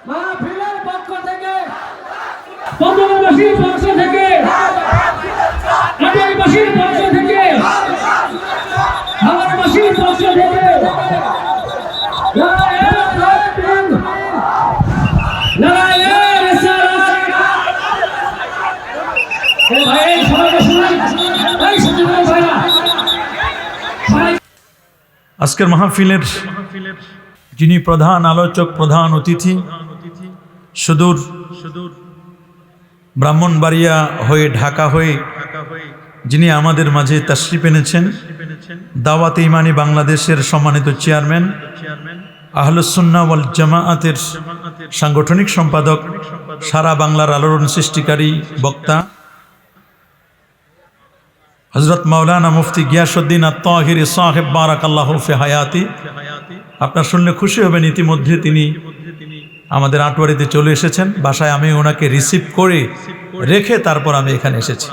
মাহফিলের পক্ষ থেকে পদনবাসীর পক্ষ থেকে আদিবাসীর পক্ষ থেকে হাওড়বাসীর পক্ষ থেকে আজকের মাহফিলের যিনি প্রধান আলোচক, প্রধান অতিথি, সুদূর ব্রাহ্মণবাড়িয়া হয়ে, ঢাকা হয়ে যিনি আমাদের মাঝে তাশরিফ এনেছেন, দাওয়াতে ইমানি বাংলাদেশের সম্মানিত চেয়ারম্যান, আহলুস সুন্নাহ ওয়াল জামাআতের সাংগঠনিক সম্পাদক, সারা বাংলার আলোড়ন সৃষ্টিকারী বক্তা হযরত মাওলানা মুফতি গিয়াসউদ্দিন আত-তাহিরি সাহেব বারাকাল্লাহু ফি হায়াতি। আপনারা শুনলে খুশি হবেন, ইতিমধ্যে তিনি আমাদের আটোয়ারিতে চলে এসেছেন। বাসায় আমি ওনাকে রিসিভ করে রেখে তারপর আমি এখানে এসেছি।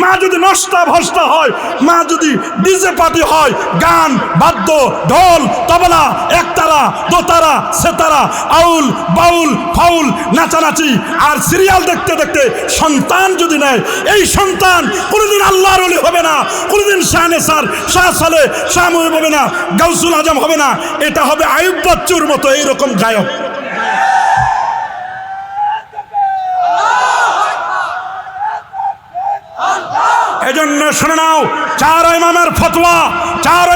মা যদি নষ্টা ভষ্টা হয়, মা যদি ডিজে পার্টি হয়, গান বাদ্য ঢোল তবলা একতারা দোতারা সেতারা আউল বাউল ফাউল নাচানাচি আর সিরিয়াল দেখতে দেখতে সন্তান যদি নেয়, এই সন্তান কোনোদিন আল্লাহর ওলি হবে না, কোনোদিন শাহ নেসার, শাহ সালে, শাহ মুহিব হবে না, গাউসুল আজম হবে না। এটা হবে আয়ুব বাচ্চুর মতো এইরকম গায়ক। এজন্য শুনে নাও, চার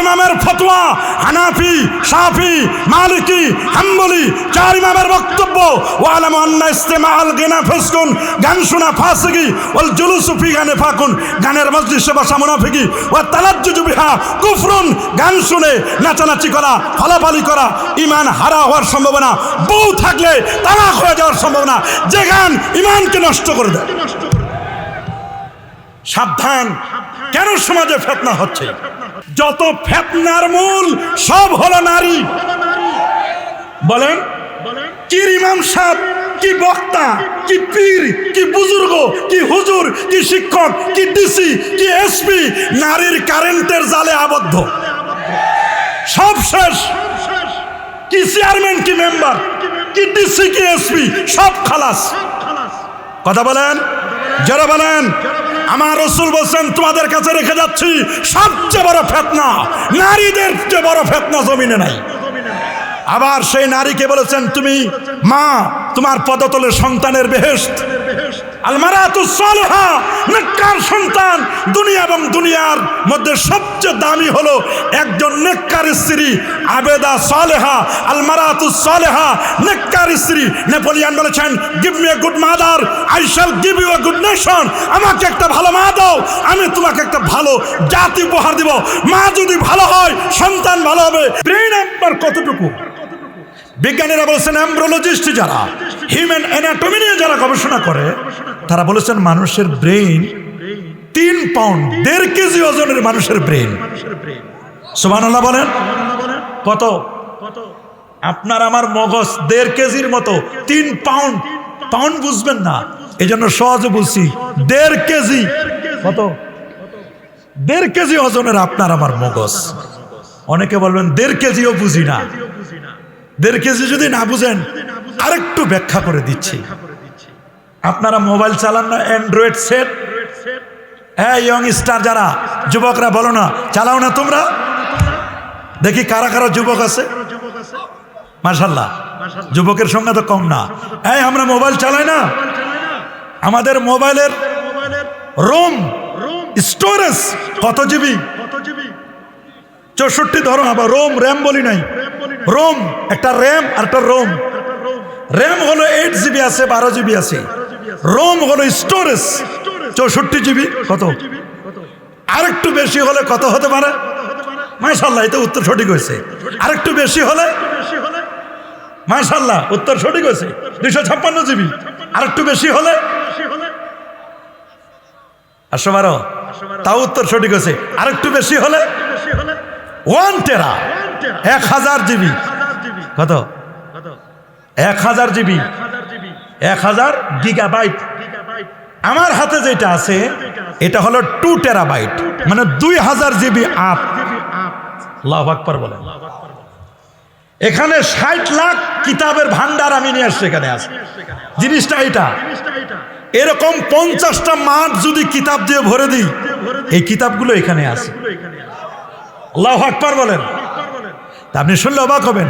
ইমামের ফতোয়া হানাফি, শাফি, মালিকি, হাম্বলি, চার ইমামের বক্তব্য। ওয়ালামু আন্না ইসতিমাআল গিনা ফিসকুন, গান শোনা ফাসিকি, ওয়াল জুলুসু ফি গানে ফাকুন, গানের মজলিসে বসা মুনাফিকি, ওয়া তালাজ্জুজু বিহা কুফরুন, গান শুনে নাচানাচি করা, ফালাফালি করা ঈমান হারা হওয়ার সম্ভাবনা, বউ থাকলে তালাক হয়ে যাওয়ার সম্ভাবনা। যে গান ঈমানকে নষ্ট করে দেয়। সাবধান, কেন সমাজে ফিতনা হচ্ছে? যত ফিতনার মূল সব হলো নারী। বলেন, কি ইমাম সাহেব, কি বক্তা, কি পীর, কি বুজুর্গ, কি হুজুর, কি শিক্ষক, কি ডিসি, কি এসপি নারীর কারেন্টের জালে আবদ্ধ। সব শেষ। কি চেয়ারম্যান, কি মেম্বার, কি ডিসি, কি এসপি, সব খালাস। কথা বলেন, যারা বলেন। আমার রাসূল বলেন, তোমাদের কাছে রেখে যাচ্ছি সবচেয়ে বড় ফিতনা, নারীদের চেয়ে বড় ফিতনা জমিনে নাই। আবার সেই নারীকে বলেছেন, তুমি মা, তোমার পদতলে সন্তানের বেহেশত। আল মারাতুস সালিহা, নেককার সন্তান। দুনিয়া এবং দুনিয়ার মধ্যে সবচেয়ে দামি হলো একজন নেককার স্ত্রী, আবেদা সালেহা। আল মারাতুস সালেহা, নেককার স্ত্রী। নেপোলিয়ন বলেছেন, give me a good mother, I shall give you a good nation. আমাকে একটা ভালো মা দাও, আমি তোমাকে একটা ভালো জাতি উপহার দিব। মা যদি ভালো হয়, সন্তান ভালো হবে। ব্রেইন আপনার কতটুকু? বিজ্ঞানীরা বলেছেন, এমব্রিওলজিস্ট যারা হিউম্যান অ্যানাটমি নিয়ে যারা গবেষণা করে, তারা বলেছেন মানুষের ব্রেইন 3 পাউন্ড, 1.5 কেজি ওজনের মানুষের ব্রেইন। সুবহানাল্লাহ বলেন। কত? আপনার আমার মগজ 1.5 কেজির মতো, 3 পাউন্ড। পাউন্ড বুঝবেন না, এই জন্য সহজে বুঝছি। 1.5 কেজি। কত? 1.5 কেজি ওজনের আপনার আমার মগজ। অনেকে বলবেন 1.5 কেজিও বুঝি না। 1.5 কেজি যদি না বুঝেন, আরেকটু ব্যাখ্যা করে দিচ্ছি। আপনারা মোবাইল চালান না, অ্যান্ড্রয়েড সেট? হ্যাঁ, ইয়ং স্টার যারা যুবকরা বলো না, চালাও না তোমরা? দেখি কারা কারা যুবক আছে। মাশাআল্লাহ, যুবকের সংখ্যা তো কম না। এই আমরা মোবাইল চালাই না, আমাদের মোবাইলের রোম স্টোরেজ কত জিবি? 64 ধরো। আবার রোম, র্যাম বলি নাই। রোম একটা র্যাম আর একটা রোম। র্যাম হলো 8 জিবি আছে, 12 জিবি আছে। রোম হলো স্টোরেজ 64 জিবি। কত? আরেকটু বেশি হলে কত হতে পারে? মাশাআল্লাহ, এটা উত্তর সঠিক হয়েছে। আরেকটু বেশি হলে? মাশাআল্লাহ, উত্তর সঠিক হয়েছে। 256 জিবি। আরেকটু বেশি হলে? 812। তাও উত্তর সঠিক হয়েছে। আরেকটু বেশি হলে? 1 টেরা, 1000 জিবি। কত? 1000 জিবি, 1000 গিগাবাইট। আমার হাতে যেটা আছে এটা হলো 2 টেরাবাইট, মানে 2000 জিবি আপ। আল্লাহু আকবার বলেন। এখানে 60 লাখ কিতাবের ভান্ডার আমি নিয়ে আসছি, এখানে আছে জিনিসটা এটা। এরকম 50টা মাঠ যদি কিতাব দিয়ে ভরে দিই, এই কিতাবগুলো এখানে আছে। আল্লাহু আকবার বলেন। তা আপনি শুনলে অবাক হবেন,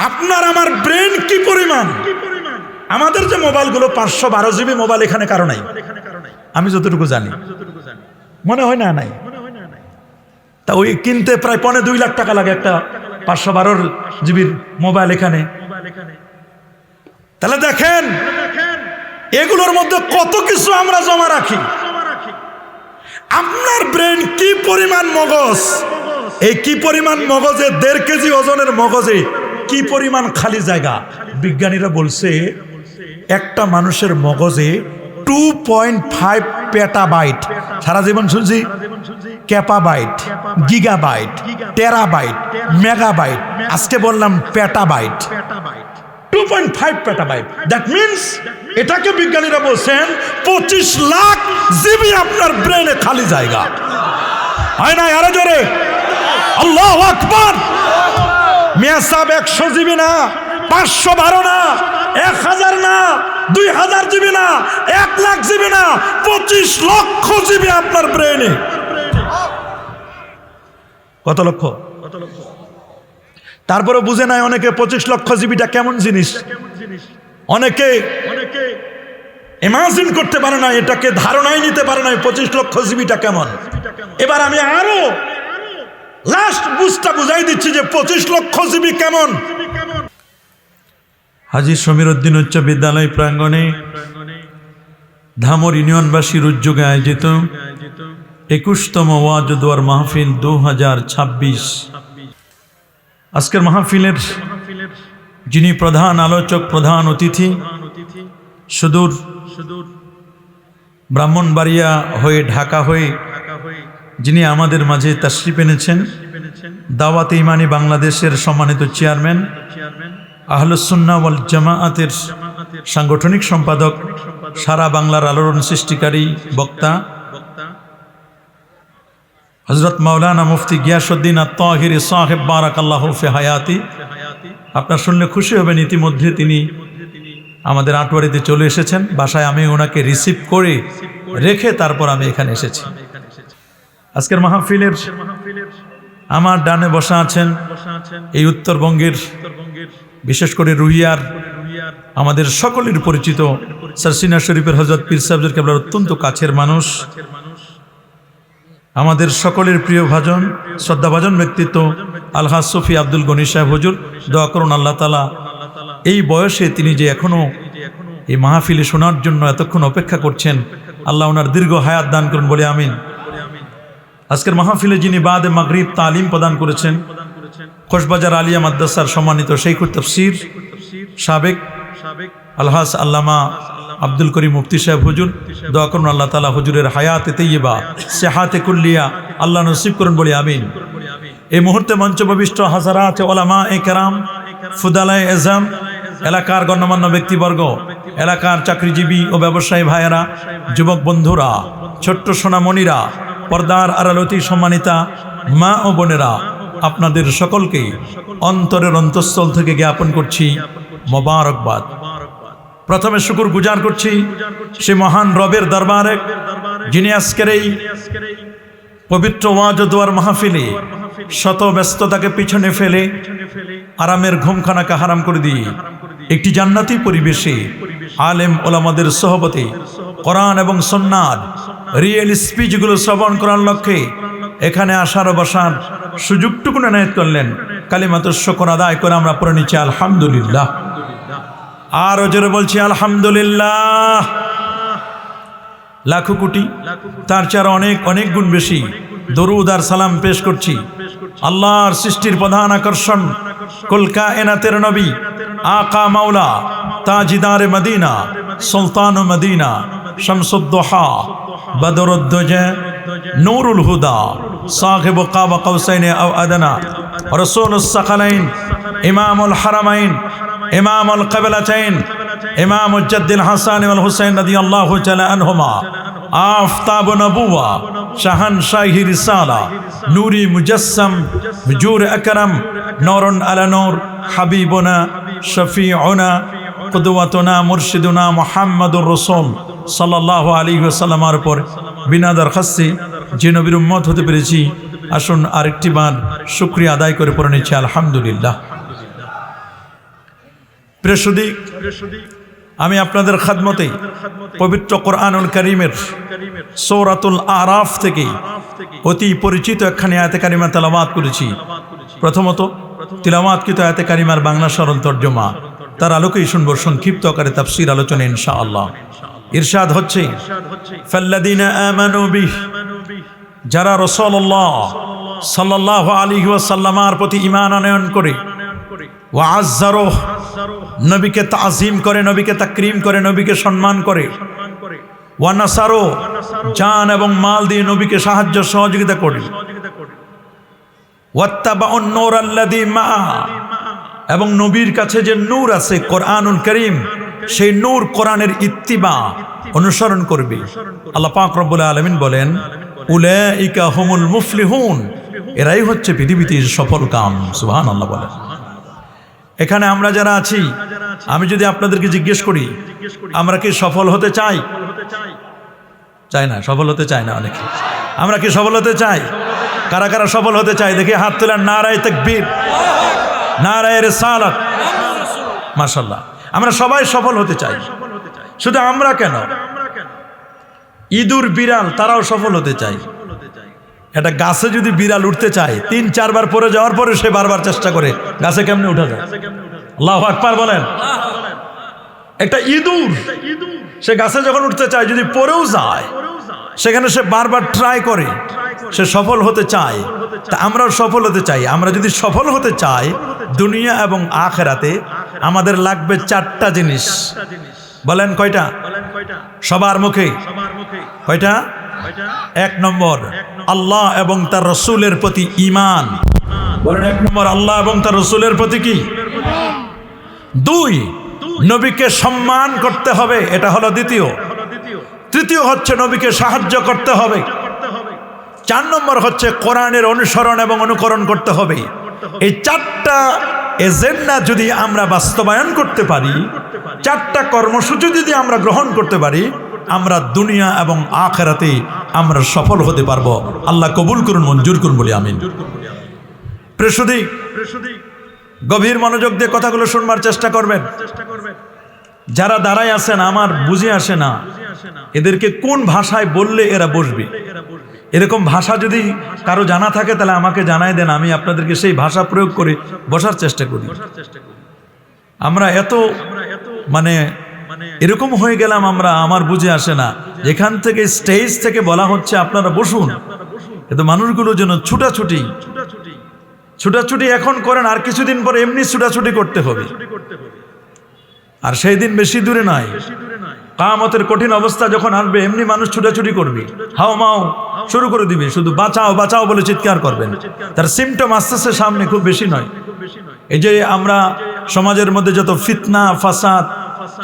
আপনার আমার ব্রেন কি পরিমাণ। আমাদের যে মোবাইলগুলো 512 জিবি মোবাইল এখানে কারো নাই, আমি যতটুকু জানি, মনে হয় না নাই। তা ওই কিনতে প্রায় 2.5 লাখ টাকা লাগে একটা 512 জিবির মোবাইল এখানে। তাহলে দেখেন এগুলোর মধ্যে কত কিছু আমরা জমা রাখি। আপনার ব্রেন কি পরিমাণ মগজ, এই কি পরিমাণ মগজে 1.5 কেজি ওজনের মগজে কি পরিমাণ খালি জায়গা। বিজ্ঞানীরা বলছে একটা মানুষের মগজে 2.5 পেটাবাইট, সারা জীবন শুনছি ক্যাপাবাইট, গিগাবাইট, টেরাবাইট, মেগাবাইট, আজকে বললাম পেটাবাইট, 2.5 পেটাবাইট। দ্যাট মিন্স এটাকে বিজ্ঞানীরা বলছেন 25 লাখ জিবি আপনার ব্রেনে খালি জায়গা। হয় না? আরো জোরে আল্লাহু আকবার। মিয়া সাহেব 100 জিবি না, 512 না, 1000 না, 2000 জিবি না, 1 লাখ জিবি না, 25 লক্ষ জিবি আপনার ব্রেনে। কত লক্ষ? তারপরে বুঝে নাই অনেকে 25 লক্ষ জিবিটা কেমন জিনিস। অনেকে ইমাজিন করতে পারে না, এটাকে ধারণাই নিতে পারে না 25 লক্ষ জিবিটা কেমন। এবার আমি আরো লাস্ট বুঝটা বুঝাই দিচ্ছি যে 25 লক্ষ জিবি কেমন। হাজী সমীর উদ্দিন উচ্চ বিদ্যালয় প্রাঙ্গণে ধামর ইউনিয়নবাসীর উদ্যোগে আয়োজিত 21তম ওয়াজ দোয়ার মাহফিল 2026। আজকের মাহফিলের যিনি প্রধান আলোচক, প্রধান অতিথি, সুদূর ব্রাহ্মণবাড়িয়া হয়ে ঢাকা হয়ে যিনি আমাদের মাঝে তাশরিফ এনেছেন, দাওয়াতে ইমানি বাংলাদেশের সম্মানিত চেয়ারম্যান, আহলুস সুন্নাহ ওয়াল জামাআতের সাংগঠনিক সম্পাদক, সারা বাংলার আলোড়ন সৃষ্টিকারী বক্তা হযরত মাওলানা মুফতি গিয়াসউদ্দিন আত-তাহিরি সাহেব বারাকাল্লাহু ফি হায়াতি। আপনারা শুনলে খুশি হবেন, ইতিমধ্যে তিনি আমাদের আটোয়ারিতে চলে এসেছেন। বাসায় আমি ওনাকে রিসিভ করে রেখে তারপর আমি এখানে এসেছি। আজকের মাহফিলের আমার ডানে বসা আছেন এই উত্তরবঙ্গের, বিশেষ করে রুহিয়ার আমাদের সকলের পরিচিত সারসিনা শরীফের হযরত পীর সাহেব কেবলার অত্যন্ত কাছের মানুষ, আমাদের সকলের প্রিয় ভাজন, শ্রদ্ধাভাজন ব্যক্তিত্ব আলহাজ সুফি আব্দুল গনি সাহেব হুজুর। দোয়া করুন আল্লাহ তাআলা এই বয়সে তিনি যে এখনো এই মাহফিলে শোনার জন্য এতক্ষণ অপেক্ষা করছেন, আল্লাহ ওনার দীর্ঘ হায়াত দান করুন বলে আমিন। আজকের মাহফিলে যিনি বাদে মাগরিব তালিম প্রদান করেছেন, কক্সবাজার আলিয়া মাদ্রাসার সম্মানিত শাইখুত তাফসীর সাবেক আলহাজ আল্লামা আব্দুল করিম মুফতি সাহেব হুজুর। দোয়া করুন আল্লাহ তাআলা হুজুরের হায়াতে তাইয়্যিবা, সিহাতে কুল্লিয়া আল্লাহ নসিব করুন বলে আমিন। এই মুহূর্তে মঞ্চপ্রবিষ্ট হাজারাত উলামায়ে কেরাম, ফুদালায়ে এজাম, এলাকার গণ্যমান্য ব্যক্তিবর্গ, এলাকার চাকরিজীবী ও ব্যবসায়ী ভাইয়েরা, যুবক বন্ধুরা, ছোট্ট সোনামণিরা, পর্দার আড়ালতি সম্মানিতা মা ও বোনেরা, আপনাদের সকলকে অন্তরের অন্তঃস্থল থেকে জ্ঞাপন করছি মোবারকবাদ। প্রথমে শুকর গুজার করছি সে মহান রবের দরবারে, যিনি আজকের এই পবিত্র ওয়াজ ও দোয়ার মাহফিলে শত ব্যস্ততাকে পিছনে ফেলে আরামের ঘুমখানাকে হারাম করে দিয়ে একটি জান্নাতি পরিবেশে আলেম ওলামাদের সোহবতে কোরআন এবং সুন্নাত রিয়েল স্পিচগুলো শ্রবণ করার লক্ষ্যে এখানে আসার বসার সুযোগটুকু এনায়েত করলেন। কালিমাতুশ শুকর আদায় করে আমরা পড়ে নিচ্ছি আলহামদুলিল্লাহ। আর জোরে বলছি আলহামদুলিল্লাহ। লাখো কোটি তার চেয়ে অনেক অনেক গুণ বেশি দরুদ আর সালাম পেশ করছি আল্লাহর সৃষ্টির প্রধান আকর্ষণ, কুল কায়নাতের নবী, আকা মাওলা, তাজিদারে মদিনা, সুলতান মদিনা, শামসুদ্দোহা, বদরুদ্দোজা, নূরুল হুদা, সাহিব কাবা কৌসাইন আও আদনা, রাসূলুস সাকালাইন, ইমামুল হারামাইন, ইমামুল কিবলাতাইন, ইমাম মুজাদ্দিদ হাসান ওয়াল হুসাইন রাদিয়াল্লাহু তাআলা আনহুমা, আফতাব নবুয়া, শাহানশাহি রিসালা, নূরি মুজাসসাম, হুজুর আকরাম, নূরুন আলা নূর, হাবিবুনা শফিউনা কুদওয়াতুনা মুরশিদুনা মুহাম্মাদুর রাসূল সাল্লাল্লাহু আলাইহি ওয়াসাল্লামের উপর বিনা দরখাস্তে যে নবীর উম্মত হতে পেরেছি, আসুন আরেকটি বার শুকরিয়া আদায় করে পড়ে নিচ্ছি আলহামদুলিল্লাহ। প্রিয়সুদী, আমি আপনাদের খাদমতে পবিত্র কোরআনুল কারীমের সূরাতুল আরাফ থেকে অতি পরিচিত একখানি আয়াতে কারিমা তেলাওয়াত করেছি। প্রথমত তিলাওয়াতকৃত আয়াতে কারিমার বাংলা সরল তর্জমা, তার আলোকেই শুনবো সংক্ষিপ্ত আকারে তাফসীর আলোচনা ইনশাআল্লাহ। ইরশাদ হচ্ছে, ফাল্লাযীনা আমানু বিহি, যারা রাসূলুল্লাহ সাল্লাল্লাহু আলাইহি ওয়াসাল্লামের প্রতি ঈমান আনয়ন করে, ওয়া আযযারুহ, নবীকে তাযীম করে, নবীকে তাকরীম করে, নবীকে সম্মান করে, ওয়া নাসারু, জান এবং মাল দিয়ে নবীকে সাহায্য সহযোগিতা করে, ওয়াত্তাবাউন নূর আল্লাযী মাআ, এবং নবীর কাছে যে নূর আছে কোরআনুল কারীম, সেই নূর কোরআনের ইত্তিবা অনুসরণ করবে। আল্লাহ পাক রব্বুল আলামিন বলেন, উলাইকা হুমুল মুফলিহুন, এরাই হচ্ছে পৃথিবীতে সফল কাম। সুবহানাল্লাহ বলেন। এখানে আমরা যারা আছি, আমি যদি আপনাদেরকে জিজ্ঞেস করি, আমরা কি সফল হতে চাই? চাই না, সফল হতে চাই না অনেকে। আমরা কি সফল হতে চাই? কারা কারা সফল হতে চাই দেখি হাত তোলেন। নারায়ে তাকবীর, নারায়ে রিসালাত, মাশাআল্লাহ। আমরা সবাই সফল হতে চাই। শুধু আমরা কেন, ইঁদুর বিড়াল তারাও সফল হতে চায়। একটা গাছে যদি বিড়াল উঠতে চায়, ৩-৪ বার পরে যাওয়ার পরে সে বারবার চেষ্টা করে গাছে কেমনে উঠা যায়। আল্লাহু আকবার বলেন। একটা ইঁদুর সে গাছে যখন উঠতে চায়, যদি পরেও যায় সেখানে সে বারবার ট্রাই করে, সে সফল হতে চায়। তা আমরাও সফল হতে চাই। আমরা যদি সফল হতে চাই দুনিয়া এবং আখিরাতে, আমাদের লাগবে 4টা জিনিস। বলেন কয়টা? সবার মুখে কয়টা? 1 নম্বর, আল্লাহ এবং তার রাসূলের প্রতি ঈমান। বলেন 1 নম্বর, আল্লাহ এবং তার রাসূলের প্রতি কি? 2, নবীকে সম্মান করতে হবে, এটা হলো দ্বিতীয়। তৃতীয় হচ্ছে নবীকে সাহায্য করতে হবে। 4 নম্বর হচ্ছে কোরআনের অনুসরণ এবং অনুকরণ করতে হবে। এই 4টা এজেন্ডা যদি আমরা বাস্তবায়ন করতে পারি, 4টা কর্মসূচি যদি আমরা গ্রহণ করতে পারি, আমরা দুনিয়া এবং আখিরাতে আমরা সফল হতে পারবো। আল্লাহ কবুল করুন, মঞ্জুর করুন বলি আমিন। প্রিয়সুধী, গভীর মনোযোগ দিয়ে কথাগুলো শুনবার চেষ্টা করবেন। যারা দাঁড়ায় আছেন, আমার বুঝে আসে না এদেরকে কোন ভাষায় বললে এরা বসবে। এরকম ভাষা যদি কারো জানা থাকে তাহলে আমাকে জানাই দেন, আমি আপনাদেরকে সেই ভাষা প্রয়োগ করে বসার চেষ্টা করি। আমরা এত মানে এরকম হয়ে গেলাম আমরা, আমার বুঝে আসে না। এখান থেকে স্টেজ থেকে বলা হচ্ছে আপনারা বসুন, কিন্তু মানুষগুলো যেন ছুটাছুটি এখন করেন, আর কিছুদিন পরে এমনি ছুটাছুটি করতে হবে। আর সেই দিন বেশি দূরে নয়, কিয়ামতের কঠিন অবস্থা যখন আসবে, এমনি মানুষ ছুটাছুটি করবে, হাও মাও শুরু করে দিবে, শুধু বাঁচাও বাঁচাও বলে চিৎকার করবেন। তার সিমটম আসতেছে সামনে, খুব বেশি নয়। এই যে আমরা সমাজের মধ্যে যত ফিতনা ফাসাদ,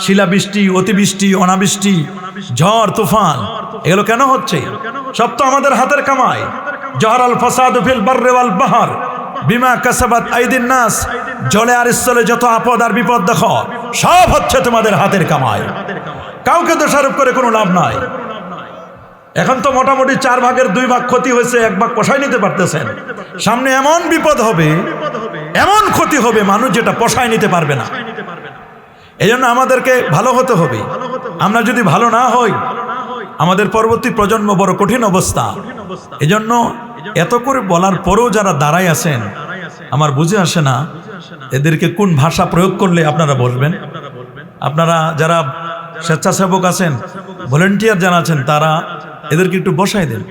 শিলাবৃষ্টি, অতিবৃষ্টি, অনাবৃষ্টি, ঝড় তুফান, এগুলো কেন হচ্ছে? সব তো আমাদের হাতের কামাই। জহরাল ফাসাদু ফিল বাররি ওয়াল বাহর বিমা কাসাবাত আইদিন নাস, জলে আর স্থলে যত আপদ আর বিপদ দেখো, সব হচ্ছে তোমাদের হাতের কামাই। কাউকে দোষারোপ করে কোনো লাভ নাই। এখন তো মোটামুটি 4 ভাগের 2 ভাগ ক্ষতি হয়েছে, 1 ভাগ পোষায় নিতে পারতেছেন। সামনে এমন বিপদ হবে, এমন ক্ষতি হবে, মানুষ যেটা পোষায় নিতে পারবে না। এই জন্য আমাদেরকে ভালো হতে হবে। আমরা যদি ভালো না হই, আমাদের পরবর্তী প্রজন্ম বড় কঠিন অবস্থা। এই জন্য এত করে বলার পরেও যারা দাঁড়ায় আছেন, আমার বুঝে আসে না এদেরকে কোন ভাষা প্রয়োগ করলে আপনারা বসবেন। আপনারা যারা স্বেচ্ছাসেবক আছেন, ভলেন্টিয়ার যারা আছেন, তারা এদেরকে একটু বসাই দেন।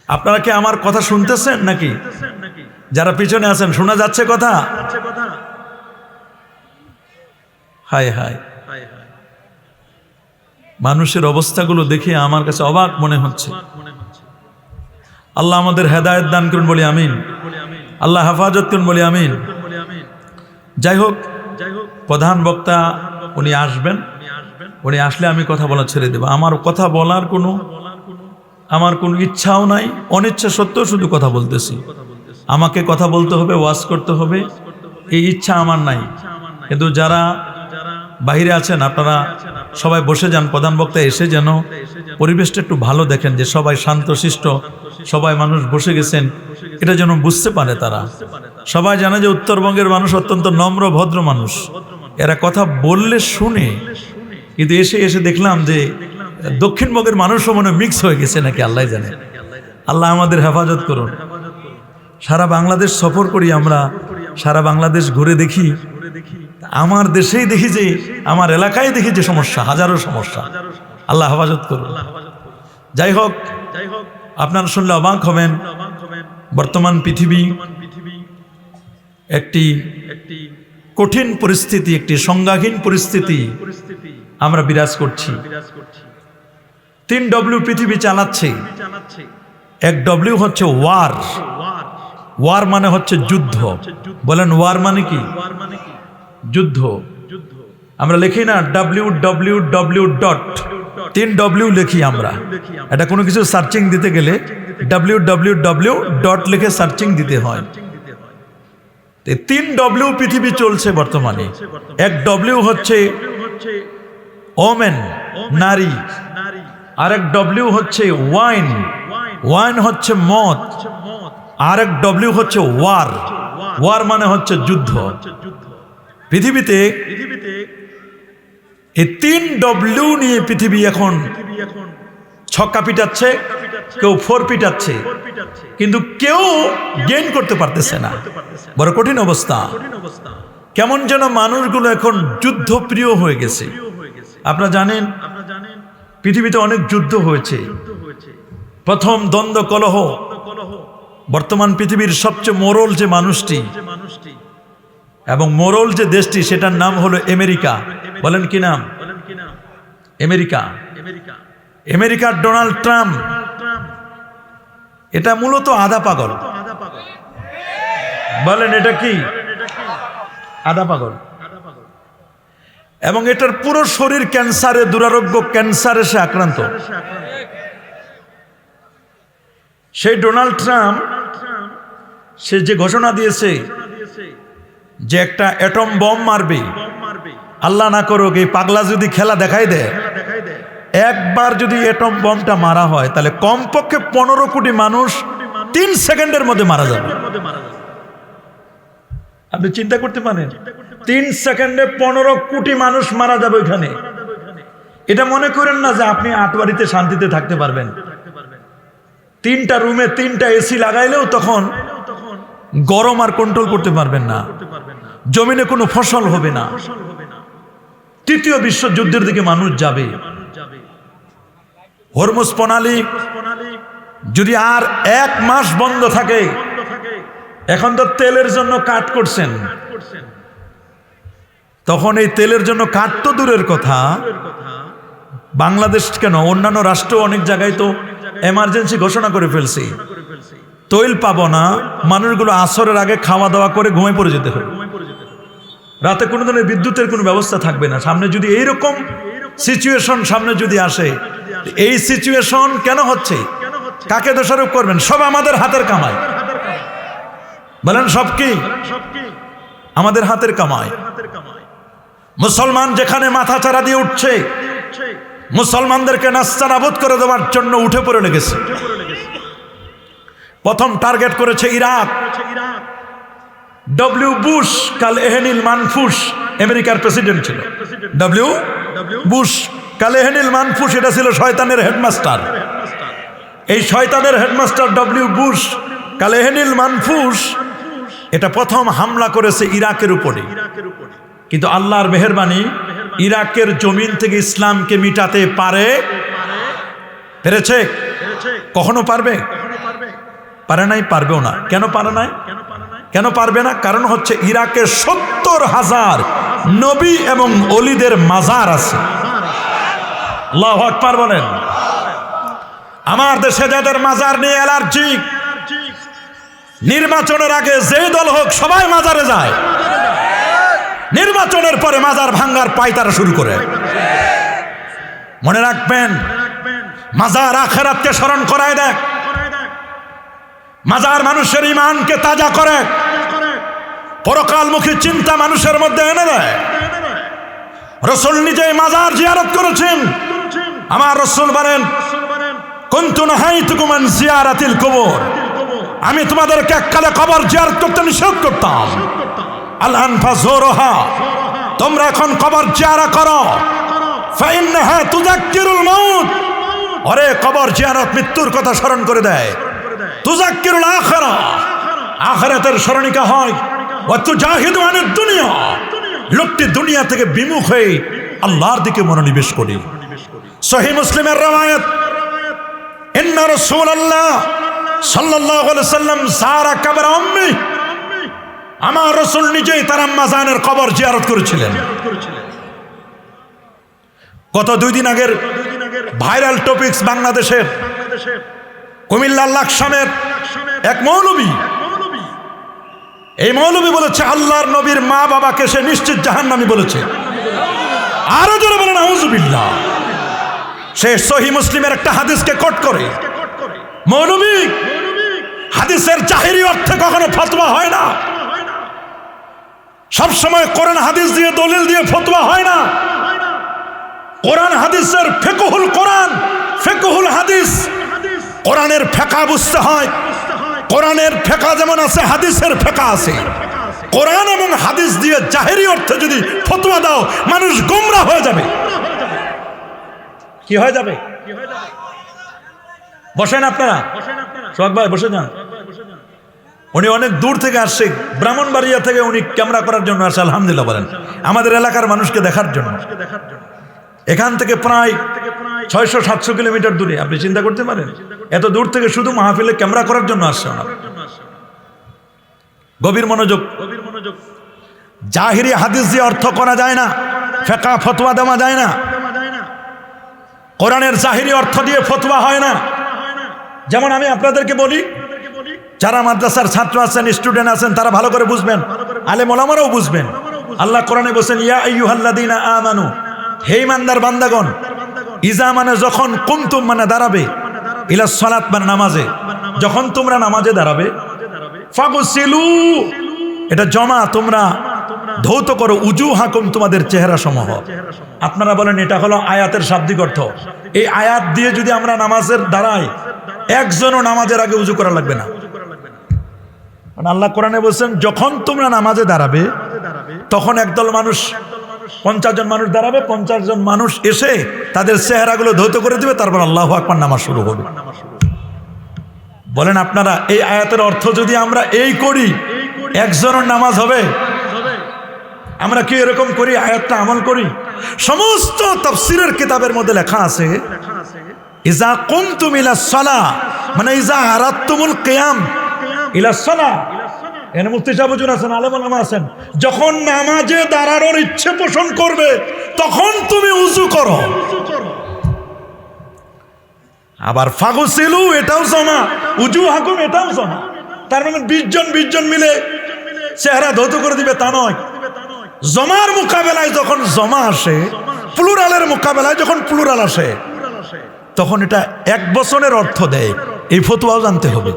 আপনারা কি আমার কথা শুনতেছেন নাকি? যারা পিছনে আছেন, শোনা যাচ্ছে কথা? হায় হায়, মানুষের অবস্থাগুলো দেখে আমার কাছে অবাক মনে হচ্ছে। আল্লাহ আমাদের হেদায়েত দান করুন বলি আমিন। আল্লাহ হেফাজত করুন বলি আমিন। যাই হোক, প্রধান বক্তা উনি আসবেন, উনি আসলে আমি কথা বলা ছেড়ে দেব। আমার কথা বলার আমার কোনো ইচ্ছাও নাই, অনিচ্ছা সত্ত্বেও শুধু কথা বলতেছি। আমাকে কথা বলতে হবে, ওয়াজ করতে হবে, এই ইচ্ছা আমার নাই। কিন্তু যারা বাইরে আছেন আপনারা সবাই বসে যান, প্রধান বক্তা এসে যেন পরিবেশটা একটু ভালো দেখেন, যে সবাই শান্তশিষ্ট, সবাই মানুষ বসে গেছেন, এটা যেন বুঝতে পারে তারা। সবাই জানে যে উত্তরবঙ্গের মানুষ অত্যন্ত নম্র ভদ্র মানুষ, এরা কথা বললে শুনে। কিন্তু এসে দেখলাম যে দক্ষিণবঙ্গের মানুষও মনে মিক্স হয়ে গেছে নাকি, আল্লাহ জানে। আল্লাহ আমাদের হেফাজত করুন। সারা বাংলাদেশ সফর করি আমরা, সারা বাংলাদেশ ঘুরে দেখি, আমার দেশেই দেখি যে, আমার এলাকায় দেখি যে সমস্যা, হাজারো সমস্যা। আল্লাহ হেফাজত করুন। যাই হোক, আপনারা শুনলে অবাক হবেন, বর্তমান পৃথিবী একটি কঠিন পরিস্থিতি, একটি সংজ্ঞাহীন পরিস্থিতি আমরা বিরাজ করছি। 3 W পৃথিবী চালাচ্ছে। 1 W হচ্ছে ওয়ার। ওয়ার মানে হচ্ছে যুদ্ধ। বলেন ওয়ার মানে কি? যুদ্ধ। আমরা লিখি না www. 3 W লিখি আমরা। এটা কোনো কিছু সার্চিং দিতে গেলে www. লিখে সার্চিং দিতে হয়। 3 W পৃথিবী চলছে বর্তমানে। 1 W হচ্ছে ওমেন, নারী। আরেক W হচ্ছে ওয়াইন, ওয়াইন হচ্ছে মদ। আরেক W হচ্ছে ওয়ার, ওয়ার মানে হচ্ছে যুদ্ধ। পৃথিবীতে এই 3 W নিয়ে পৃথিবী এখন ছক্কা পিটাচ্ছে, কেউ 4 পিটাচ্ছে, কিন্তু কেউ গেইন করতে পারতেছে না। বড় কঠিন অবস্থা। কেমন যেন মানুষগুলো এখন যুদ্ধপ্রিয় হয়ে গেছে। আপনারা জানেন পৃথিবীতে অনেক যুদ্ধ হয়েছে। প্রথম দ্বন্দ্ব কলহ। বর্তমান পৃথিবীর সবচেয়ে মোরল যে মানুষটি এবং মোরল যে দেশটি, সেটার নাম হলো আমেরিকা। বলেন কি নাম? আমেরিকা। আমেরিকার ডোনাল্ড ট্রাম্প, এটা মূলত আধা পাগল। বলেন এটা কি? আধা পাগল। এবং এটার পুরো শরীর ক্যান্সারে, দুরারোগ্য ক্যান্সারে সে আক্রান্ত। সেই ডোনাল্ড ট্রাম্প সে যে ঘোষণা দিয়েছে যে একটা অ্যাটম বম মারবে, আল্লাহ না করুক এই পাগলা যদি খেলা দেখাই দেয়, একবার যদি অ্যাটম বমটা মারা হয় তাহলে কমপক্ষে 15 কোটি মানুষ 3 সেকেন্ডের মধ্যে মারা যাবে। আপনি চিন্তা করতে পারেন, 3 সেকেন্ডে 15 কোটি মানুষ মারা যাবে ওইখানে। এটা মনে করেন না যে আপনি আটবাড়িতে শান্তিতে থাকতে পারবেন। 3টা রুমে 3টা এসি লাগাইলেও তখন গরম আর কন্ট্রোল করতে পারবেন না। জমিনে কোনো ফসল হবে না। তৃতীয় বিশ্বযুদ্ধের দিকে মানুষ যাবে। হরমুজ প্রণালী যদি আর 1 মাস বন্ধ থাকে, এখন তো তেলের জন্য কাট করছেন, তখন এই তেলের জন্য কাট তো দূরের কথা, বাংলাদেশ কেন অন্যান্য রাষ্ট্র অনেক জায়গায় তো এমার্জেন্সি ঘোষণা করে ফেলছে, তৈল পাবো না, মানুষগুলো আসরের আগে খাওয়া দাওয়া করে ঘুমায় পড়ে যেতে হবে। রাতে কোনো ধরনের বিদ্যুতের কোনো ব্যবস্থা থাকবে না। সামনে যদি এইরকম সিচুয়েশন সামনে যদি আসে, এই সিচুয়েশন কেন হচ্ছে, কাকে দোষারোপ করবেন? সব আমাদের হাতের কামাই। বলেন সব কি? আমাদের হাতের কামাই। মুসলমান যেখানে মাথা চারা দিয়ে উঠছে, মুসলমানদেরকে নাস্তানাবুদ করে দেওয়ার জন্য উঠে পড়ে লেগেছে। প্রথম টার্গেট করেছে ইরাক। ডব্লিউ বুশ কাল এহেনিল মানফুস আমেরিকার প্রেসিডেন্ট ছিল। ডব্লিউ বুশ কাল এহেনিল মানফুস, এটা ছিল শয়তানের হেডমাস্টার। এই শয়তানের হেডমাস্টার ডব্লিউ বুশ কাল এহেনিল মানফুস এটা প্রথম হামলা করেছে ইরাকের উপরে। কিন্তু আল্লাহর মেহেরবানি, ইরাকের জমিন থেকে ইসলামকে মিটাতে পেরেছে? কখনো পারবে? পারে নাই, পারবেও না। কেন পারে নাই? কেন পারবে না? কারণ হচ্ছে ইরাকে 70,000 নবী এবং অলিদের মাজার আছে। আল্লাহু আকবার বলেন। আমার দেশে যাদের মাজার নিয়ে অ্যালার্জি, নির্বাচনের আগে যে দল হোক সবাই মাজারে যায়। নির্বাচনের পরে মাজার ভাঙ্গার পায়তারা শুরু করে। মনে রাখবেন, মাজার আখিরাতকে স্মরণ করায় দেয়, মাজার মানুষের ঈমানকে তাজা করে, পরকালমুখী চিন্তা মানুষের মধ্যে এনে দেয়। রাসূল নিজেই মাজার জিয়ারত করেছেন। আমার রাসূল বলেন, কুনতু নাহাইতুকুম আন জিয়ারাতিল কুবুর, আমি তোমাদেরকে এককালে কবর জিয়ারত করতে নিষেধ করতাম। আল-আন ফাজুরুহা, তোমরা এখন কবর জিয়ারত করো। ফাইন্নাহা তুযাক্কিরুল মাউত, আরে কবর জিয়ারত মৃত্যুর কথা স্মরণ করে দেয়। তুযাক্কিরুল আখিরা, আখিরাতের স্মরণিকা হয়। ওয়া তুজাহিদু আনিদ দুনিয়া, লোকটি দুনিয়া থেকে বিমুখ হয়ে আল্লাহর দিকে মনোনিবেশ করে। সহিহ মুসলিমের রওয়ায়াত, ইন্না রাসূলুল্লাহ সাল্লাল্লাহু আলাইহি ওয়াসাল্লাম যারা কবর উম্মি, আমার রাসূল নিজেই তার আম্মা জানের কবর জিয়ারত করেছিলেন। গত 2 দিন আগের ভাইরাল টপিকস বাংলাদেশের কুমিল্লার লাকসামের এক মৌলবী, এই মৌলবী বলেছে আল্লাহর নবীর মা বাবাকে সে নিশ্চিত জাহান্নামী বলেছে। আরো জোরে বলেন আউযুবিল্লাহ। সে সহিহ মুসলিমের একটা হাদিসকে কোট করে। মৌলবী, হাদিসের জাহিরি অর্থে কখনো ফতোয়া হয় না, সব সময় কোরআন হাদিস দিয়ে দলিল দিয়ে ফতোয়া হয় না। কোরআন হাদিসের ফিকহুল কোরআন, ফিকহুল হাদিস, কোরআনের ফিকহ বুঝতে হয়। কোরআনের ফিকহ যেমন আছে, হাদিসের ফিকহ আছে। কোরআন এবং হাদিস দিয়ে জাহিরি অর্থে যদি ফতোয়া দাও, মানুষ গোমরাহ হয়ে যাবে। কি হয়ে যাবে? বসেন আপনারা, সোহাগ ভাই বসে যান। উনি অনেক দূর থেকে আসছে, ব্রাহ্মণবাড়িয়া থেকে উনি ক্যামেরা করার জন্য আসে। আলহামদুলিল্লাহ বলেন, আমাদের এলাকার মানুষকে দেখার জন্য। এখান থেকে প্রায় 600-700 কিলোমিটার দূরে, আপনি চিন্তা করতে পারেন, এত দূর থেকে শুধু মাহফিলে ক্যামেরা করার জন্য আসছে ওনারা। গভীর মনোযোগ। জাহিরি হাদিস দিয়ে অর্থ করা যায় না, ফিকহ ফতোয়া দেওয়া যায় না। কোরআনের জাহিরি অর্থ দিয়ে ফতোয়া হয় না। যেমন আমি আপনাদেরকে বলি, যারা মাদ্রাসার ছাত্র আছেন, স্টুডেন্ট আছেন, তারা ভালো করে বুঝবেন, আলেম ওলামারাও বুঝবেন। আল্লাহ কোরআনে বলেন, ইয়া আইয়ুহাল্লাযীনা আমানু, হে ঈমানদার বান্দাগণ, ইজা মানে যখন, কুমতুম মানে দাঁড়াবে, ইলা সালাত মানে নামাজে, যখন তোমরা নামাজে দাঁড়াবে, ফাগসিলু এটা জমা, তোমরা ধৌত করো, উজুহাকুম তোমাদের চেহারা সমূহ। আপনারা বলেন এটা হলো আয়াতের শাব্দিক অর্থ। এই আয়াত দিয়ে যদি আমরা নামাজের দাঁড়াই, একজনও নামাজের আগে উজু করা লাগবে না। আল্লাহ কোরআনে বলছেন, যখন তোমরা নামাজে দাঁড়াবে, তখন একদল মানুষ, 50 জন মানুষ দাঁড়াবে, 50 জন মানুষ এসে তাদের চেহারাগুলো ধৌত করে দিবে, তারপর আল্লাহু আকবার নামাজ শুরু হবে। বলেন আপনারা, এই আয়াতের অর্থ যদি আমরা এই করি, একজনের নামাজ হবে? আমরা কি এরকম করি? আয়াতটা আমল করি? সমস্ত তাফসীরের কিতাবের মধ্যে লেখা আছে, ইজা কুমতুম ইলাস সালাহ মানে ইজা আরাদতুমুল কিয়াম ইলাস সালাহ। এখানে মুফতি সাহেব হুজুর আছেন, আলেম ওলামা আছেন, যখন নামাজে দাঁড়ানোর ইচ্ছে পোষণ করবে, তখন তুমি উযু করো। আবার ফাগসিলু এটাও জমা, উজুহাকুম এটাও জমা। তার মানে 20 জন মিলে চেহারা ধৌত করে দিবে তা নয়। জমার মোকাবেলায় যখন জমা আসে, প্লুরালের মোকাবেলায় যখন প্লুরাল আসে, তখন এটা এক বচনের অর্থ দেয়। এই ফতোয়াও জানতে হবে।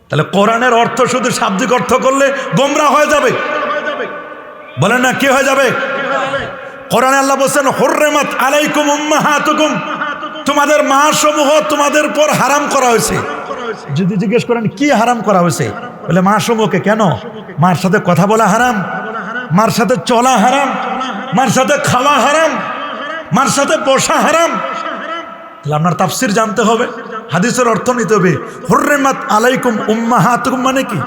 তাহলে কোরআনের অর্থ শুধু শাব্দিক অর্থ করলে গোমরা হয়ে যাবে। বলেন না, কি হয়ে যাবে? কোরআনে আল্লাহ বলেন, হুররিমাত আলাইকুম উম্মাহাতুকুম, তোমাদের মা সমূহ তোমাদের পর হারাম করা হয়েছে। যদি জিজ্ঞেস করেন কি হারাম করা হয়েছে, বলে মা সমূহকে। কেন? মার সাথে কথা বলা হারাম, মার সাথে চলা হারাম, মার সাথে খাওয়া হারাম, মার সাথে বসা হারাম। তাহলে আপনার তাফসীর জানতে হবে, হাদিসের অর্থ নিতে হবে। হুররিমাত আলাইকুম উম্মাহাতুকুম মানে কি?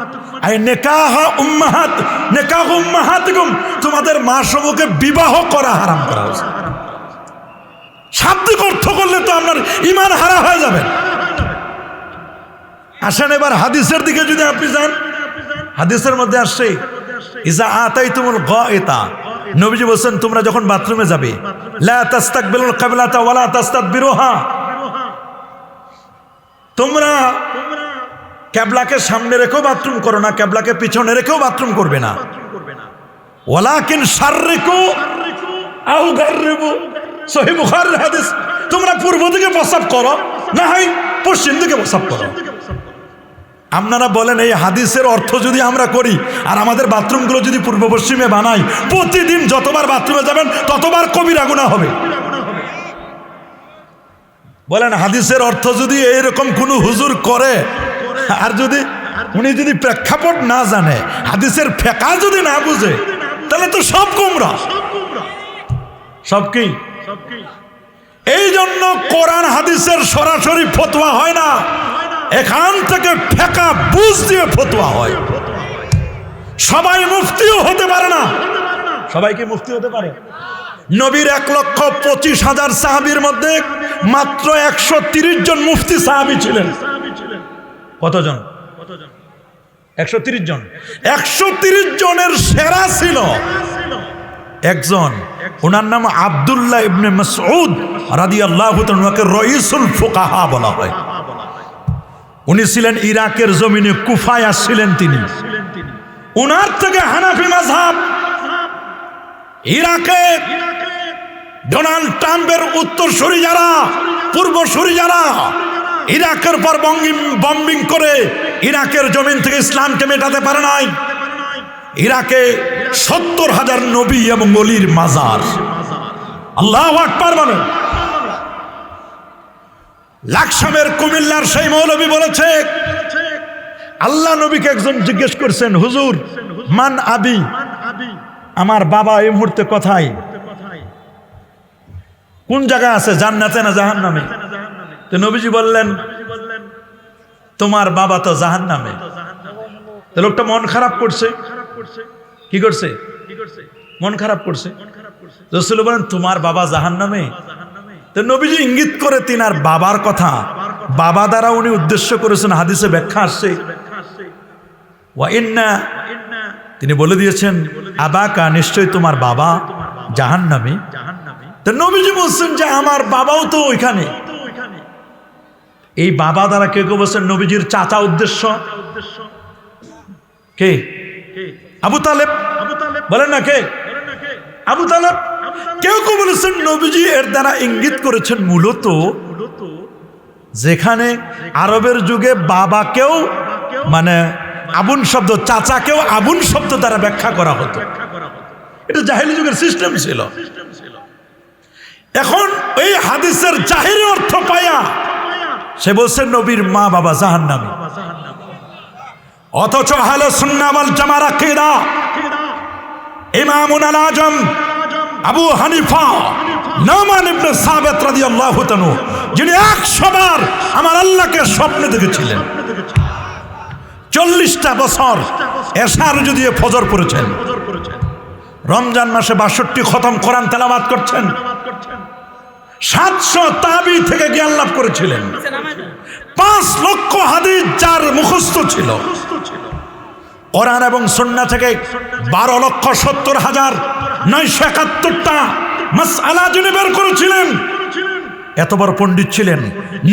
আই নিকাহা উম্মাহাত, নিকাহ উম্মাহাতুকুম, তোমাদের মা সমূহকে বিবাহ করা হারাম করা হয়েছে। শাব্দিক অর্থ করলে তো আপনার ঈমান হারা হয়ে যাবে। আসেন এবার হাদিসের দিকে যদি আপনি যান, হাদিসের মধ্যে আসছে, ইজা আতাইতুমুল গায়তা, নবীজি বলেন, তোমরা যখন বাথরুমে যাবে, লা তাস্তাকবিলুল কিবলাতা ওয়ালা তাস্তাদবিরুহা, তোমরা কিবলাকে সামনে রেখেও বাথরুম করো না, কিবলাকে পিছনে রেখেও বাথরুম করবে না। ওয়ালাকিন শাররিকু আও গাররিবু, সহিহ বুখারীর হাদিস। তোমরা পূর্ব দিকে প্রস্রাব করো, না হয় পশ্চিম দিকে প্রস্রাব করো। আপনারা বলেন এই হাদিসের অর্থ যদি আমরা করি আর আমাদের বাথরুমগুলো যদি পূর্ব পশ্চিমে বানাই, প্রতিদিন যতবার বাথরুমে যাবেন ততবার কবিরা গুনাহ হবে। বলেন হাদিসের অর্থ যদি এইরকম কোনো হুজুর করে, আর যদি উনি যদি প্রেক্ষাপট না জানে, হাদিসের ফেকা যদি না বুঝে, তাহলে তো সব গুমরা, সব কি। এই জন্য কোরআন হাদিসের সরাসরি ফতোয়া হয় না, এখান থেকে ফেকা বুঝ দিয়ে ফতোয়া হয়। সবাই মুফতিও হতে পারে না। সবাই কি মুফতি হতে পারে? নবীর 1,25,000 সাহাবীর মধ্যে মাত্র 130 জন মুফতি সাহাবী ছিলেন। কতজন? 130 জন। 130 জনের সেরা ছিল একজন, ওনার নাম আব্দুল্লাহ ইবনে মাসউদ রাদিয়াল্লাহু তাআলাকে রাইসুল ফুকাহা বলা হয়। উনি ছিলেন ইরাকের জমিনে, কুফায় আসছিলেন তিনি। উনার থেকে হানাফি মাযহাব, ইরাকে ডোনাল্ড ট্রাম্পের উত্তরসূরি যারা, পূর্বসূরি যারা ইরাকের পর বম্বিং করে ইরাকের জমিন থেকে ইসলামকে মেটাতে পারে নাই, ইরাকে 70,000 নবী এবং ওলির মাজার। আল্লাহু আকবার বলেন। লাকসামের কুমিল্লার সেই মৌলবী বলেছে, আল্লাহ নবীকে একজন জিজ্ঞেস করছেন, হুজুর মান আবি, আমার বাবা এই মুহূর্তে কোথায়, কোন জায়গায় আছে, জান্নাতে না জাহান্নামে? তো নবীজি বললেন, তোমার বাবা তো জাহান্নামে। তো লোকটা মন খারাপ করছে। কি করছে? মন খারাপ করছে। রাসূল বলেন, তোমার বাবা জাহান্নামে? তো নবীজি ইঙ্গিত করে তিনার বাবার কথা, বাবা দ্বারা উনি উদ্দেশ্য করেছেন, হাদিসে ব্যাখ্যা আসছে ওয়া ইন্না, তিনি বলে দিয়েছেন আবাকা, নিশ্চয় তোমার বাবা জাহান্নামে। তো নবীজি বলছেন যে আমার বাবাও তো ওইখানে। এই বাবা দ্বারা কেউ কেউ বলছেন নবীজির চাচা উদ্দেশ্য। কে? আবু তালেব। বলেন না কে? আবু তালেব। কেউ কেউ বলেছেন নবীজি এর দ্বারা ইঙ্গিত করেছেন মূলত যেখানে আরবের যুগে বাবাকেও মানে আবুন শব্দ, চাচাকেও আবুন শব্দ দ্বারা ব্যাখ্যা করা হতো। এটা জাহেলি যুগের সিস্টেম ছিল। এখন এই হাদিসের জাহিরি অর্থ পায়া সে বলছে নবীর মা বাবা জাহান্নামী। অথচ আহলে সুন্নাহ ওয়াল জামাআর আকীদা ইমামুল আজম আবু হানিফা নোমান ইবনে সাবিত রাদিয়াল্লাহু তাআলা, যিনি 100 বার আমার আল্লাহকে স্বপ্নে দেখেছিলেন, 40টা বছর এশার যদি ফজর পড়েছেন, রমজান মাসে 62 খতম কোরআন তেলাওয়াত করছেন, 700 তাবি থেকে জ্ঞান লাভ করেছিলেন, 5 লক্ষ হাদিস যার মুখস্থ ছিল, কোরআন এবং সুন্নাহ থেকে 12,70,971টা মাসআলা যিনি বের করেছিলেন। এত বড় পণ্ডিত ছিলেন,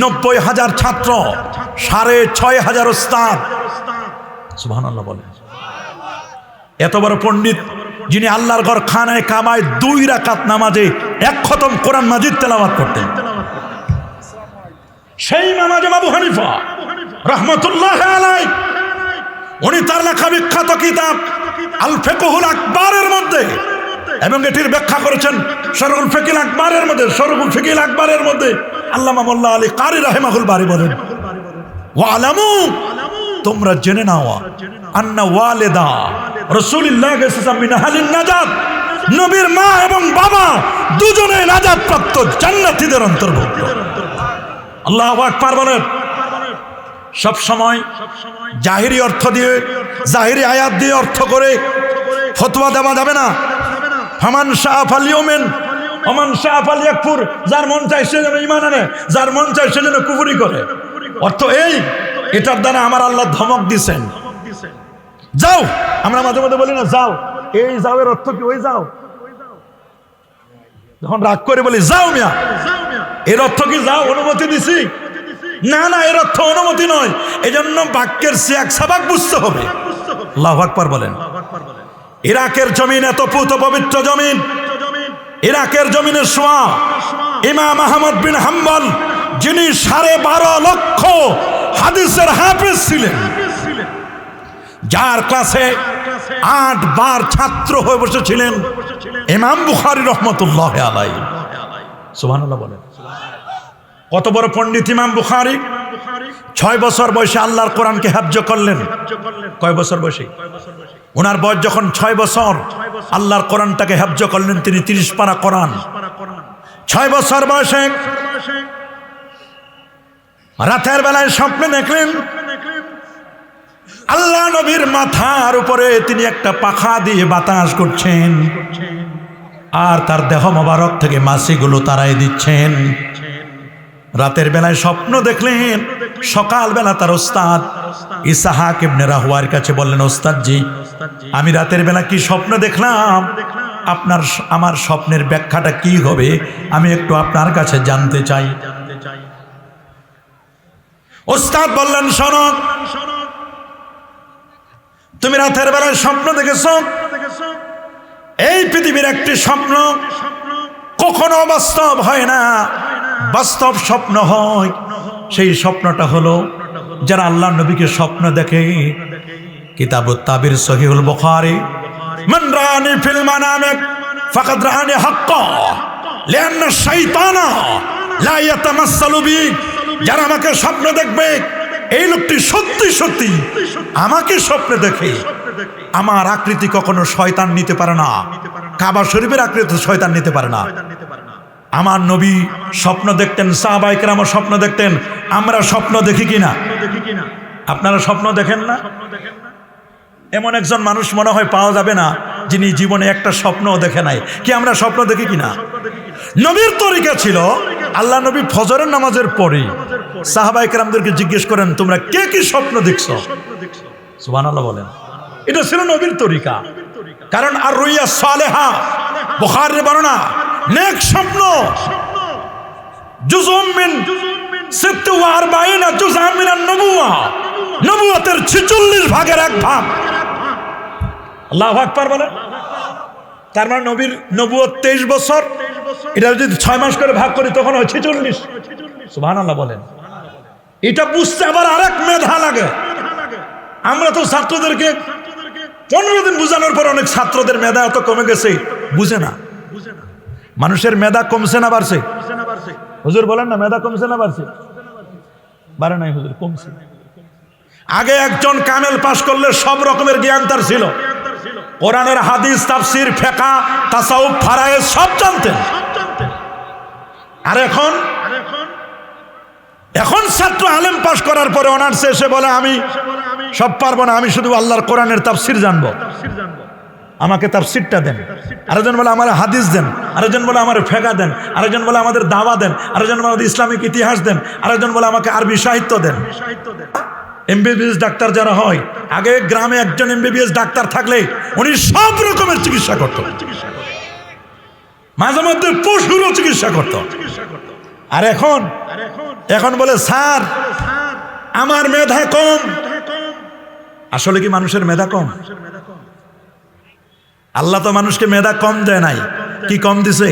90,000 ছাত্র, 6,500 ওস্তাদ। সুবহানাল্লাহ বলেন। এত বড় পণ্ডিত যিনি আল্লাহর ঘর খানায় কামায় 2 রাকাত নামাজে 1 খতম কোরআন মাজিদ তেলাওয়াত করতেন। সেই ইমাম আজম আবু হানিফা রাহমাতুল্লাহি আলাইহি, উনি তার লেখা বিখ্যাত কিতাব আল ফিকহুল আকবারের মধ্যে, এবং এটির ব্যাখ্যা করেছেন শরহুল ফিকিল আকবারের মধ্যে, শরহুল ফিকিল আকবারের মধ্যে আল্লামা মোল্লা আলী কারি রাহিমাহুল বারি বলেন, ওয়া আলামু, তোমরা জেনে নাও, আন্না ওয়ালিদা রাসূলুল্লাহ সাল্লাল্লাহু মিন আহলিন নাজাত, নবীর মা এবং বাবা দুজনে নাজাত প্রাপ্ত জান্নাতীদের অন্তর্ভুক্ত। আল্লাহু আকবার বলেন। সব সময় জাহিরি অর্থ দিয়ে, জাহিরি আয়াত দিয়ে অর্থ করে ফতোয়া দেওয়া যাবে না। ফামান শাআ ফালিউমিন ওমান শাআ ফালিয়াকফুর, যার মন চায় সে যেন ঈমান আনে, যার মন চায় সে যেন কুফরি করে। অর্থ এই, এটার দ্বারা আমার আল্লাহ ধমক দিয়েছেন, যাও। আমরা মাঝে মাঝে বলি না যাও, এই যাও এর অর্থ কি ওই যাও? যখন রাগ করে বলি যাও মিয়া, এর অর্থ কি যাও অনুমতি দিছি? না না, এর অর্থ অনুমতি নয়। এই জন্য বাক্যের সিয়াক সাবাক বুঝতে হবে। আল্লাহু আকবার বলেন। ইরাকের জমিন এত পুত পবিত্র জমিন, ইরাকের জমিনে শোয়া ইমাম আহমদ বিন হাম্বল, যিনি 12.5 লক্ষ হাদিসের হাফেজ ছিলেন, যার ক্লাসে 8 বার ছাত্র হয়ে বসেছিলেন ইমাম বুখারী রহমতুল্লাহ আলাইহি। সুবহানাল্লাহ বলেন। কত বড় পণ্ডিত ইমাম বুখারী! 6 বছর বয়সে আল্লাহর কোরআনকে হেফজ করলেন। কয় বছর বয়সে? ওনার বয়স যখন 6 বছর, আল্লাহর কোরআনটাকে হেফজ করলেন তিনি 30 পারা কোরআন। 6 বছর বয়সে রাতের বেলায় স্বপ্নে দেখলেন আল্লাহ নবীর মাথার উপরে তিনি একটা পাখা দিয়ে বাতাস করছেন, আর তার দেহ মোবারক থেকে মাছিগুলো তাড়াই দিচ্ছেন। রাতের বেলায় স্বপ্ন দেখলেন, সকালবেলা তার ওস্তাদ ইসহাক ইবনে রাহওয়ার কাছে বললেন, ওস্তাদ জি, আমি রাতের বেলা কি স্বপ্ন দেখলাম, আমার স্বপ্নের ব্যাখ্যাটা কি হবে, আমি একটু আপনার কাছে জানতে চাই। ওস্তাদ বললেন, শোনো, তুমি রাতের বেলায় স্বপ্ন দেখেছ, এই পৃথিবীর একটি স্বপ্ন কখনো বাস্তব হয় না, বাস্তব স্বপ্ন হয়। সেই স্বপ্নটা হলো যারা আল্লাহ নবীকে স্বপ্ন দেখে, কিতাবুত তাবির সহিহুল বুখারী, মান রাআনি ফিল মানামি ফাকাদ রাআনি হাক্কা লিআন্না শাইতানা লা ইয়াতামাসসালু বি, যারা আমাকে স্বপ্ন দেখবে এই লোকটি সত্যি সত্যি আমাকে স্বপ্নে দেখে। আমার আকৃতি কখনো শয়তান নিতে পারে না, কাবা শরীফের আকৃতি শয়তান নিতে পারে না। আমার নবী স্বপ্ন দেখতেন, সাহাবায়ে কেরামও স্বপ্ন দেখতেন। আমরা স্বপ্ন দেখি কিনা? আপনারা স্বপ্ন দেখেন না? এমন একজন মানুষ মনে হয় পাওয়া যাবে না যিনি জীবনে একটা স্বপ্নও দেখে নাই। কি আমরা স্বপ্ন দেখি কিনা? নবীর তরিকা ছিল, আল্লাহ নবী ফজরের নামাজের পরে সাহাবায়ে কেরামদেরকে জিজ্ঞেস করেন, তোমরা কে কি স্বপ্ন দেখছো? সুবহানাল্লাহ বলেন। এটা ছিল নবীর তরিকা। কারণ আর রুইয়া সালেহা, বুখারীর বর্ণনা, নেক স্বপ্ন জুজুম মিন 46 জুজআম মিনান নবুওয়া, নবুয়তের 46 ভাগের 1 ভাগ। আল্লাহু আকবার বলেন। তার মানে নবীর নবুয়ত 23 বছর, এটা যদি 6 মাস করে ভাগ করি তখন হয় 46। সুবহানাল্লাহ বলেন। এটা বুঝতে আবার আরেক মেধা লাগে। আমরা তো ছাত্রদেরকে 15 দিন বোঝানোর পর অনেক ছাত্রদের মেধা এত কমে গেছে, বুঝে না। মানুষের মেধা কমছে না বাড়ছে? হুজুর বলেন না, মেধা কমছে না বাড়ছে? বাড়ে নাই হুজুর, কমছে। আগে একজন কামেল পাশ করলে সব রকমের জ্ঞান তার ছিল, কোরআনের হাদিস, তাফসির, ফিকহ, তাসাউফ, ফারায়েজ সব জানতেন। আর এখন ছাত্র আলেম পাশ করার পরে অনার্সে এসে বলে আমি সব পারবো না, আমি শুধু আল্লাহর কোরআনের তাফসির জানবো, আমাকে তাফসিরটা দেন। আরেকজন বলে আমার হাদিস দেন, আরেকজন বলে আমার ফিকহ দেন, আরেকজন বলে আমাদের দাওয়া দেন, আরেকজন বলে আমাদের ইসলামিক ইতিহাস দেন, আরেকজন বলে আমাকে আরবি সাহিত্য দেন। এমবিবিএস ডাক্তার যারা হয়, আগে গ্রামে একজন এমবিবিএস ডাক্তার থাকলে উনি সব রকমের চিকিৎসা করত, মাঝে মধ্যে পশুরও চিকিৎসা করত। আর এখন বলে স্যার আমার মেধা কম। আসলে কি মানুষের মেধা কম? আল্লাহ তো মানুষকে মেধা কম দেয় নাই। কি কম দিছে?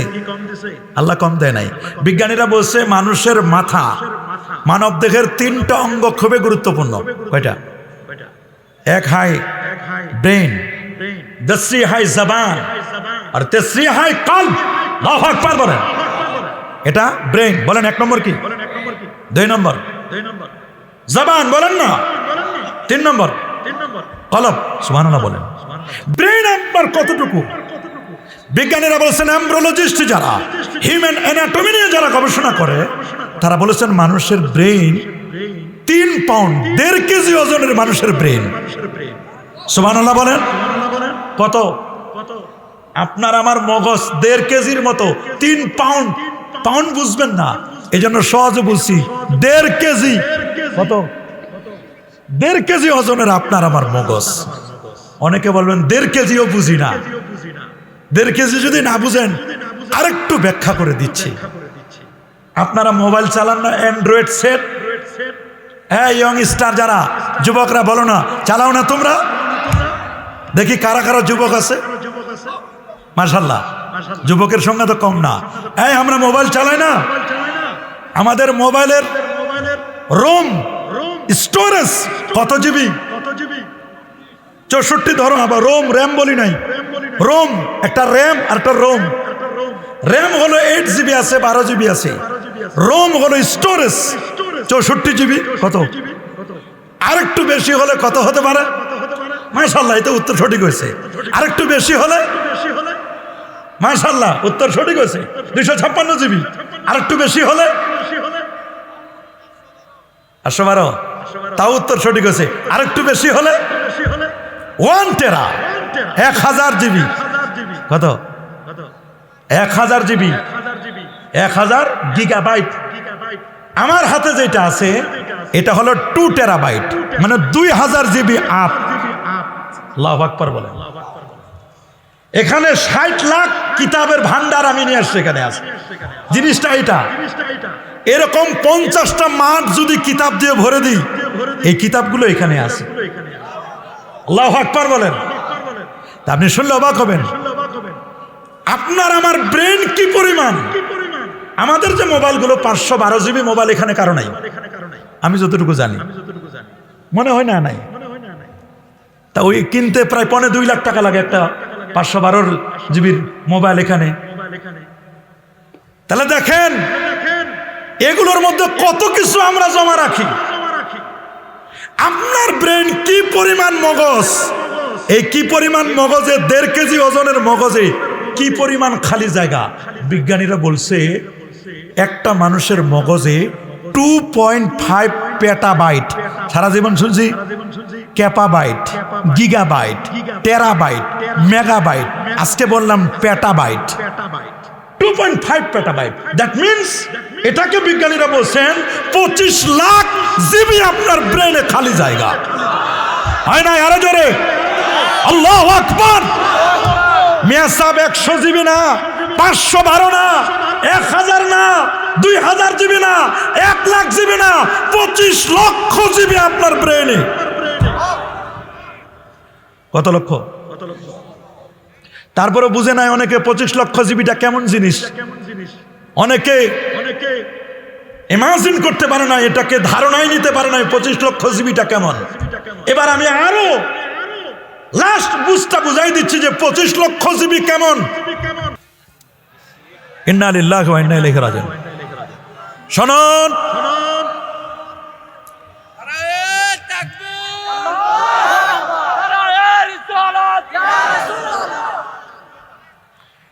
আল্লাহ কম দেয় নাই। বিজ্ঞানীরা বলছে মানুষের মাথা, মানব দেহের 3টা অঙ্গ খুবই গুরুত্বপূর্ণ। কয়টা? 1 হাই ব্রেন, 2 হাই জবান, আর 3 হাই কলব। আল্লাহু আকবার বলেন। এটা ব্রেন, বলেন 1 নম্বর কি? 2 নম্বর জবান, বলেন না 3 নম্বর কলব। সুবহানাল্লাহ বলেন। ব্রেন আপনার কতটুকু? বিজ্ঞানীরা বলেছেন, এমব্রিওলজিস্ট যারা হিউম্যান অ্যানাটমি নিয়ে যারা গবেষণা করে, তারা বলেছেন মানুষের ব্রেন 3 পাউন্ড, 1.5 কেজি ওজনের মানুষের ব্রেন। সুবহানাল্লাহ বলেন। কত? আপনার আমার মগজ 1.5 কেজির মতো, 3 পাউন্ড। পাউন্ড বুঝবেন না, এই জন্য সহজে বলছি 1.5 কেজি। কত? 1.5 কেজি ওজনের আপনার আমার মগজ। অনেকে বলবেন 1.5 কেজিও বুঝি না। 1.5 কেজি যদি না বুঝেন আরেকটু ব্যাখ্যা করে দিচ্ছি। আপনারা মোবাইল চালান না, অ্যান্ড্রয়েড সেট? হ্যাঁ, ইয়ং স্টার যারা, যুবকরা বলো না, চালাও না তোমরা? দেখি কারা কারা যুবক আছে। মাশাআল্লাহ, যুবকের সংখ্যা তো কম না। এই আমরা মোবাইল চালাই না, আমাদের মোবাইলের রোম স্টোরেজ কত জিবি? 64 ধরো, আবার রোম র্যাম বলি নাই, রোম একটা র্যাম আর একটা রোম। র্যাম হলো 8 জিবি আছে, 12 জিবি আছে। রোম হলো স্টোরেজ 64 জিবি। কত? আরেকটু বেশি হলে কত হতে পারে? মাশাআল্লাহ, এটা উত্তর সঠিক হয়েছে। আরেকটু বেশি হলে, মাশাআল্লাহ উত্তর সঠিক হয়েছে, 256 জিবি। আরেকটু বেশি হলে 812, তাও উত্তর সঠিক হয়েছে। আরেকটু বেশি হলে 1 টেরা, 1000 জিবি। কত? 1000 জিবি, 1000 গিগাবাইট। আমার হাতে যেটা আছে এটা হলো 2 টেরাবাইট, মানে 2000 জিবি আপ। আল্লাহু আকবার বলেন। এখানে 60 লাখ কিতাবের ভান্ডার আমি নিয়ে আসছি, এখানে আছে জিনিসটা এটা। এরকম 50টা মাঠ যদি কিতাব দিয়ে ভরে দিই, এই কিতাবগুলো এখানে আছে। আল্লাহু আকবার বলেন। তা আপনি শুনলে অবাক হবেন, আপনার আমার ব্রেন কি পরিমাণ। আমাদের যে মোবাইলগুলো 512 জিবি মোবাইল এখানে কারো নাই, আমি যতটুকু জানি, মনে হয় না নাই। তা ওই কিনতে প্রায় 2.25 লাখ টাকা লাগে একটা 512 জিবির মোবাইল এখানে। তাহলে দেখেন এগুলোর মধ্যে কত কিছু আমরা জমা রাখি। আপনার ব্রেন কি পরিমাণ মগজ, এই কি পরিমাণ মগজে 1.5 কেজি ওজনের মগজে কি পরিমাণ খালি জায়গা। বিজ্ঞানীরা বলছে একটা মানুষের মগজে 2.5 পেটাবাইট, সারা জীবন শুনছি ক্যাপাবাইট, গিগাবাইট, টেরাবাইট, মেগাবাইট, আজকে বললাম পেটাবাইট। 2.5 পেটাবাইট, দ্যাট মিনস এটাকে বিজ্ঞানীরা বলছেন 25 লাখ জিবি আপনার ব্রেনে খালি জায়গা। হয় না? আরো জোরে আল্লাহু আকবার। মিয়া সাহেব 100 জিবি না, 512 না, 1000 না, 2000 জিবি না, 1 লাখ জিবি না, 25 লক্ষ জিবি আপনার ব্রেনে। কত লক্ষ? তারপরে বুঝে নাই অনেকে 25 লক্ষ জিবিটা কেমন জিনিস। অনেকে ইমাজিন করতে পারে না, এটাকে ধারণাই নিতে পারে না 25 লক্ষ জিবিটা কেমন। এবার আমি আরো লাস্ট বুঝাই দিচ্ছি যে 25 লক্ষ জিবি কেমন। ইন্না লিল্লাহি ওয়া ইন্না ইলাইহি রাজিউন। শুনুন,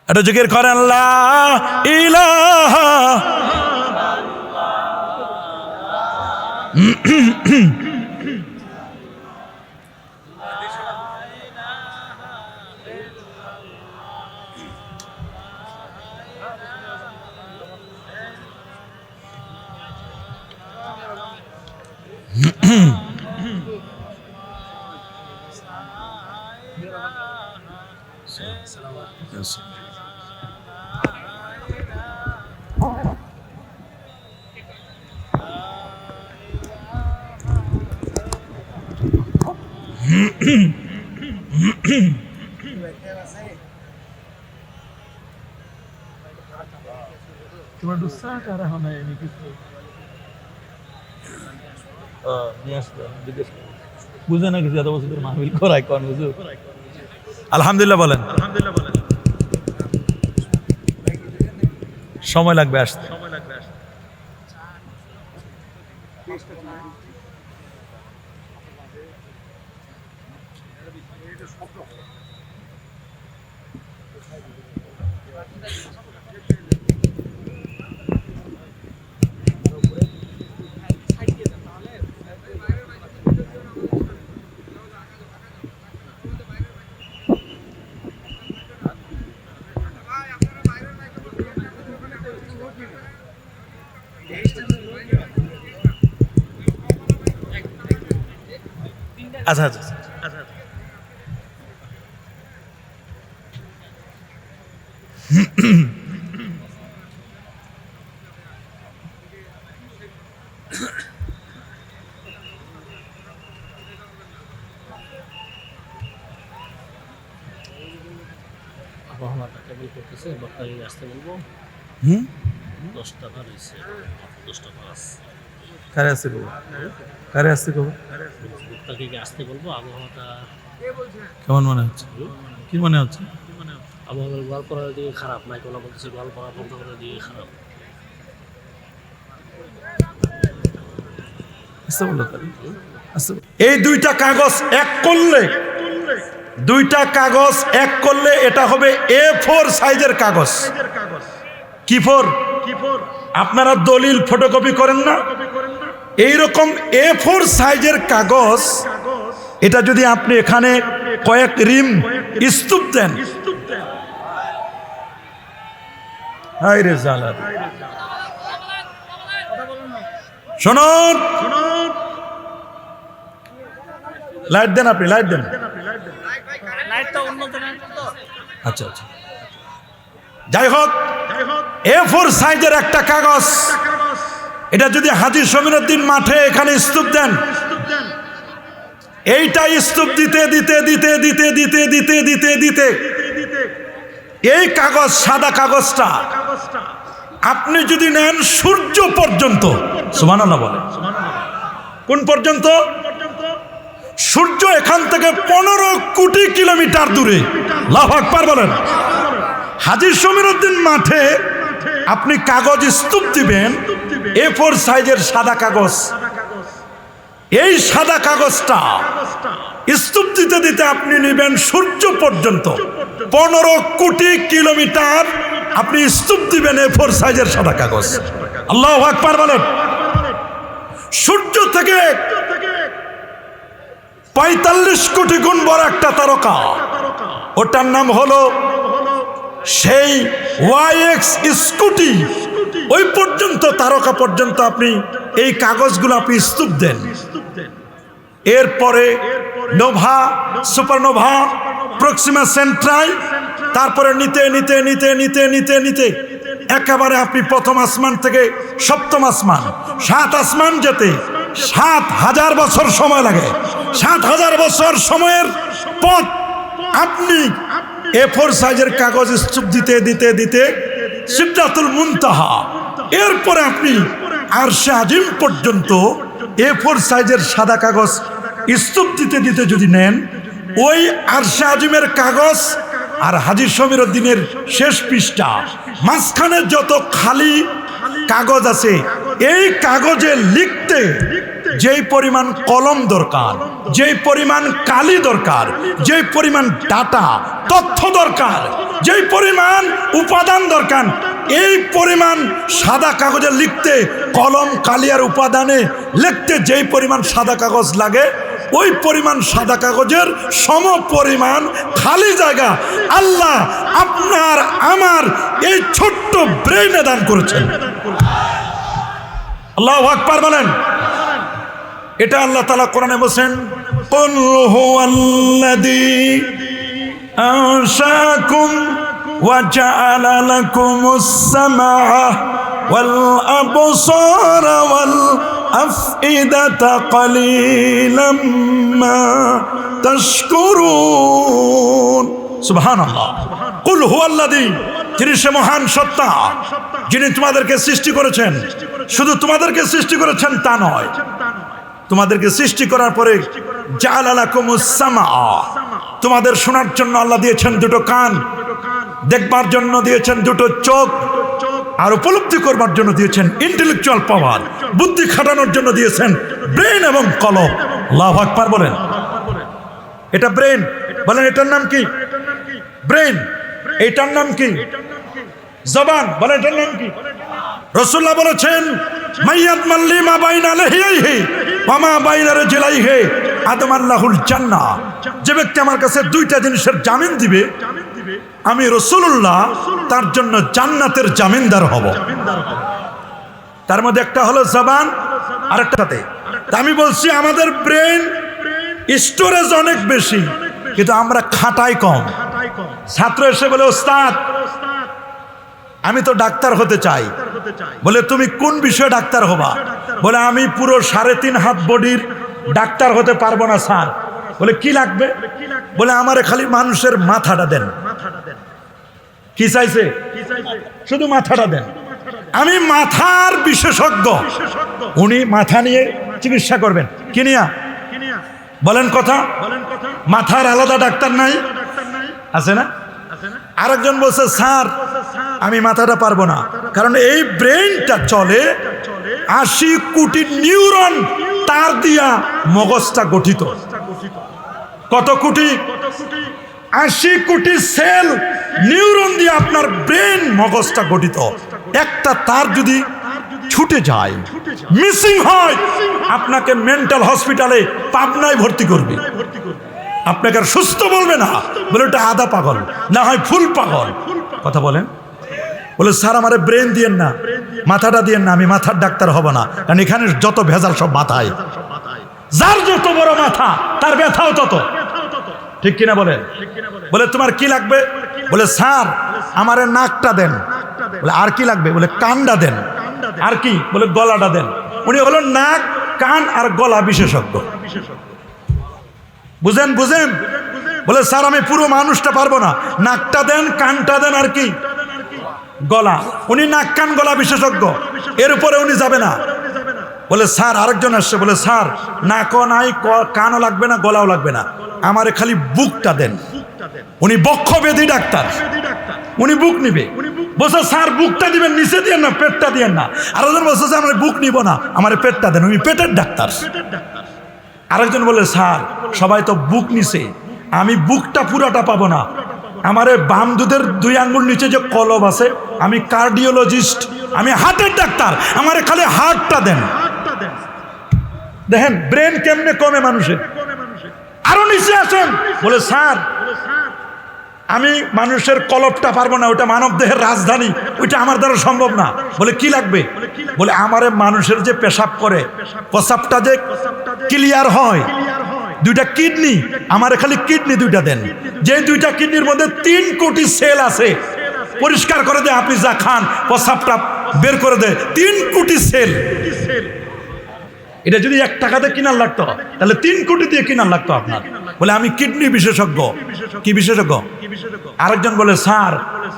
এটা জিকির করেন লা ইলাহা তোমার দুসরা কারা হনা এনি কিছু নিয়ে আসবে জিজ্ঞেস বুঝে না কিছু এত বছর মাহফিল করায় কোন বুঝু। আলহামদুলিল্লাহ বলেন, আলহামদুলিল্লাহ বলেন। সময় লাগবে আসতে, সময় লাগবে আসতে। আচ্ছা আচ্ছা আচ্ছা। আবহাওয়াটা কেমন করতেছে বক্তাকে আসতে বলবো। 10 টাকা রয়েছে, 10 টাকা আছে। কারে আসতে কব, কারে আসতে কব, বক্তাকে আসতে বলবো। আবহাওয়াটা কেমন মনে হচ্ছে, কি মনে হচ্ছে? আবহাওয়ার গোয়ালপাড়ার দিকে খারাপ, মাইকোলা বলতেছে গোয়ালপাড়া পঞ্চগড়ের দিকে খারাপ। আসতে বললো তাহলে আসতে। এই দুইটা কাগজ এক করলে, দুইটা কাগজ এক করলে এটা হবে A4 সাইজের কাগজ। কি ফোর? আপনারা দলিল ফটোকপি করেন না, এইরকম A4 সাইজের কাগজ। এটা যদি আপনি এখানে কয়েক রিম স্তূপ দেন, হায় রে জালা। শুনুন, লাইট দেন, আপনি লাইট দেন। আচ্ছা আচ্ছা, যাই হোক, A4 সাইজের একটা কাগজ। এটা যদি হাজী সমীরউদ্দিন মাঠে এখানে স্তূপ দেন, এইটা স্তূপ দিতে দিতে দিতে দিতে দিতে দিতে দিতে দিতে এই কাগজ, সাদা কাগজটা আপনি যদি নেন সূর্য পর্যন্ত, সুবহানাল্লাহ বলে, কোন পর্যন্ত? সূর্য এখান থেকে 15 কোটি কিলোমিটার দূরে। আল্লাহু আকবার বলেন। হাজী সমীরউদ্দিন মাঠে আপনি কাগজ স্তূপ দিবেন, A4 সাইজের সাদা কাগজ। এই সাদা কাগজটা স্তূপ দিতে দিতে আপনি নেবেন সূর্য পর্যন্ত, 15 কোটি কিলোমিটার আপনি স্তূপ দিবেন A4 সাইজের সাদা কাগজ। আল্লাহু আকবার বলেন। সূর্য থেকে 45 কোটি গুণ বড় একটা তারকা, ওটার নাম হলো সেই YX স্কুটি। ওই পর্যন্ত, তারকা পর্যন্ত আপনি এই কাগজগুলো আপনি স্তূপ দেন। এরপরে নোভা, সুপারনোভা, প্রক্সিমা সেন্ট্রাই, তারপরে নিতে নিতে নিতে নিতে নিতে নিতে একেবারে আপনি প্রথম আসমান থেকে সপ্তম আসমান, 7 আসমান যেতে 7000 বছর সময় লাগে। 7000 বছর সময়ের পথ আপনি A4 সাইজের কাগজ স্তূপ দিতে দিতে দিতে সিদরাতুল মুনতাহা, এরপরে আপনি আরশে আজিম পর্যন্ত A4 সাইজের সাদা কাগজ স্তূপ দিতে দিতে যদি নেন, ওই আরশে আজিমের কাগজ আর হাজী সমীরউদ্দিনের শেষ পৃষ্ঠা, মাঝখানে যত খালি কাগজ আছে, এই কাগজে লিখতে যেই পরিমাণ কলম দরকার, যেই পরিমাণ কালি দরকার, যেই পরিমাণ ডাটা তথ্য দরকার, যেই পরিমাণ উপাদান দরকার, এই পরিমাণ সাদা কাগজে লিখতে, কলম কালি আর উপাদানে লিখতে যেই পরিমাণ সাদা কাগজ লাগে, ওই পরিমাণ সাদা কাগজের সম পরিমাণ খালি জায়গা আল্লাহ আপনার আমার এই ছোট্ট ব্রেইনে দান করেছেন। আল্লাহু আকবার বলেন। এটা আল্লাহ তাআলা কোরআনে বলেন, কুল হুয়াল্লাযী আনশাকুম ওয়া জাআলা লাকুমুস সামআ ওয়াল আবসারা ওয়াল আফইদাতা কালিলাম মা তাশকুরুন। সুবহানাল্লাহ। কুল হুয়াল্লাযী, যিনি সে মহান সত্তা, যিনি তোমাদেরকে সৃষ্টি করেছেন। শুধু তোমাদেরকে সৃষ্টি করেছেন তা নয়, তোমাদেরকে সৃষ্টি করার পরে জাআলা লাকুমুস সামআ, তোমাদের শোনার জন্য আল্লাহ দিয়েছেন দুটো কান, দেখবার জন্য দিয়েছেন দুটো চোখ, আর উপলব্ধি করবার জন্য দিয়েছেন ইন্টেলেকচুয়াল পাওয়ার, বুদ্ধি খাটানোর জন্য দিয়েছেন ব্রেন এবং কলম। আল্লাহু আকবার বলেন। এটা ব্রেন, বলেন এটার নাম কি? ব্রেন। এটার নাম কি? জবান। বলেন এটার নাম কি? রাসূলুল্লাহ বলেছেন, মাইয়াত মাল্লি মা বাইনা লাহিয়াইহি ওয়া মা বাইনা রিজলাইহি আদমাল্লাহুল জান্নাহ। যে ব্যক্তি আমার কাছে দুইটা জিনিসের জামিন দিবে, আমি রাসূলুল্লাহ তার জন্য জান্নাতের জামিনদার হব। তার মধ্যে একটা হলো জবান, আর একটাতে আমি বলছি আমাদের ব্রেন স্টোরেজ অনেক বেশি, কিন্তু আমরা খাটাই কম। ছাত্র এসে বলে, ওস্তাদ আমি তো ডাক্তার হতে চাই। বলে তুমি কোন বিষয়ে ডাক্তার হবা? বলে আমি পুরো 3.5 হাত বডির ডাক্তার হতে পারবো না স্যার। বলে কি লাগবে? বলে আমারে খালি মানুষের মাথাটা দেন। কি চাইছে? শুধু মাথাটা দেন। আমি মাথার বিশেষজ্ঞ, উনি মাথা নিয়ে চিকিৎসা করবেন। কি নিয়া বলেন কথা? মাথার আলাদা ডাক্তার নাই? আছে না? আরেকজন বলছে স্যার আমি মাথাটা পারবো না, কারণ এই ব্রেনটা চলে 80 কোটি নিউরন তার দিয়া মগজটা গঠিত। কত কোটি? 80 কোটি সেল নিউরন দিয়ে আপনার ব্রেন মগজটা গঠিত। একটা তার যদি ছুটে যায়, মিসিং হয়, আপনাকে মেন্টাল হসপিটালে পাবনায় ভর্তি করবে। আপনাকে আর সুস্থ বলবে না, বলে ওটা আধা পাগল, না হয় ফুল পাগল। কথা বলেন। বলে স্যার আমারে ব্রেন দিয়েন না, মাথাটা দিয়েন না, আমি মাথার ডাক্তার হব না, কারণ এখানে যত ভেজাল সব মাথায়। যার যত বড় মাথা তার ব্যথাও তত। ঠিক কিনা বলেন? বলে তোমার কি লাগবে? বলে স্যার আমারে নাকটা দেন। বলে আর কি লাগবে? বলে কানটা দেন। আর কি? বলে গলাটা দেন। উনি হলো নাক, কান আর গলা বিশেষজ্ঞ। বুঝেন? বুঝেন? বলে স্যার আমি পুরো মানুষটা পারবো না, নাকটা দেন, কানটা দেন, আর কি? গলা। উনি নাক কান গলা বিশেষজ্ঞ, এর উপরে উনি যাবে না। বলে স্যার আরেকজন আসছে, বলে স্যার নাকও নাই, কানও লাগবে না, গলাও লাগবে না, আমারে খালি বুকটা দেন। উনি বক্ষব্যাধি ডাক্তার, উনি বুক নিবে। বলছে স্যার বুকটা দিবেন, নিচে দিয়েন না, পেটটা দিয়েন না। আরেকজন বলছে আমরা বুক নিব না, আমার পেটটা দেন, উনি পেটের ডাক্তার। আরেকজন বলে স্যার সবাই তো বুক নিছে, আমি বুকটা পুরাটা পাবো না, আমার বাম দুধের 2 আঙ্গুল নিচে যে কলব আছে, আমি কার্ডিওলজিস্ট, আমি হার্টের ডাক্তার, আমারে খালি হার্টটা দেন। দেখেন ব্রেন কেমনে কমে মানুষের। আরো নিচে আসেন, বলে স্যার আমি মানুষের কলবটা পারবো না, ওটা মানব দেহের রাজধানী, ওইটা আমার দ্বারা সম্ভব না। বলে কি লাগবে? বলে আমারে মানুষের যে পেশাব করে, প্রসাবটা যে ক্লিয়ার হয়, 2টা কিডনি, আমারে খালি কিডনি 2টা দেন, যে 2টা কিডনির মধ্যে 3 কোটি সেল আছে, পরিষ্কার করে দেয়, আপনি যা খান প্রসাবটা বের করে দেয়, 3 কোটি সেল। এটা যদি 1 টাকাতে কিনার লাগতো, তাহলে 3 কোটি দিয়ে কিনার লাগতো আপনার। বলে আমি কিডনি বিশেষজ্ঞ। কি বিশেষজ্ঞ? আরেকজন বলে স্যার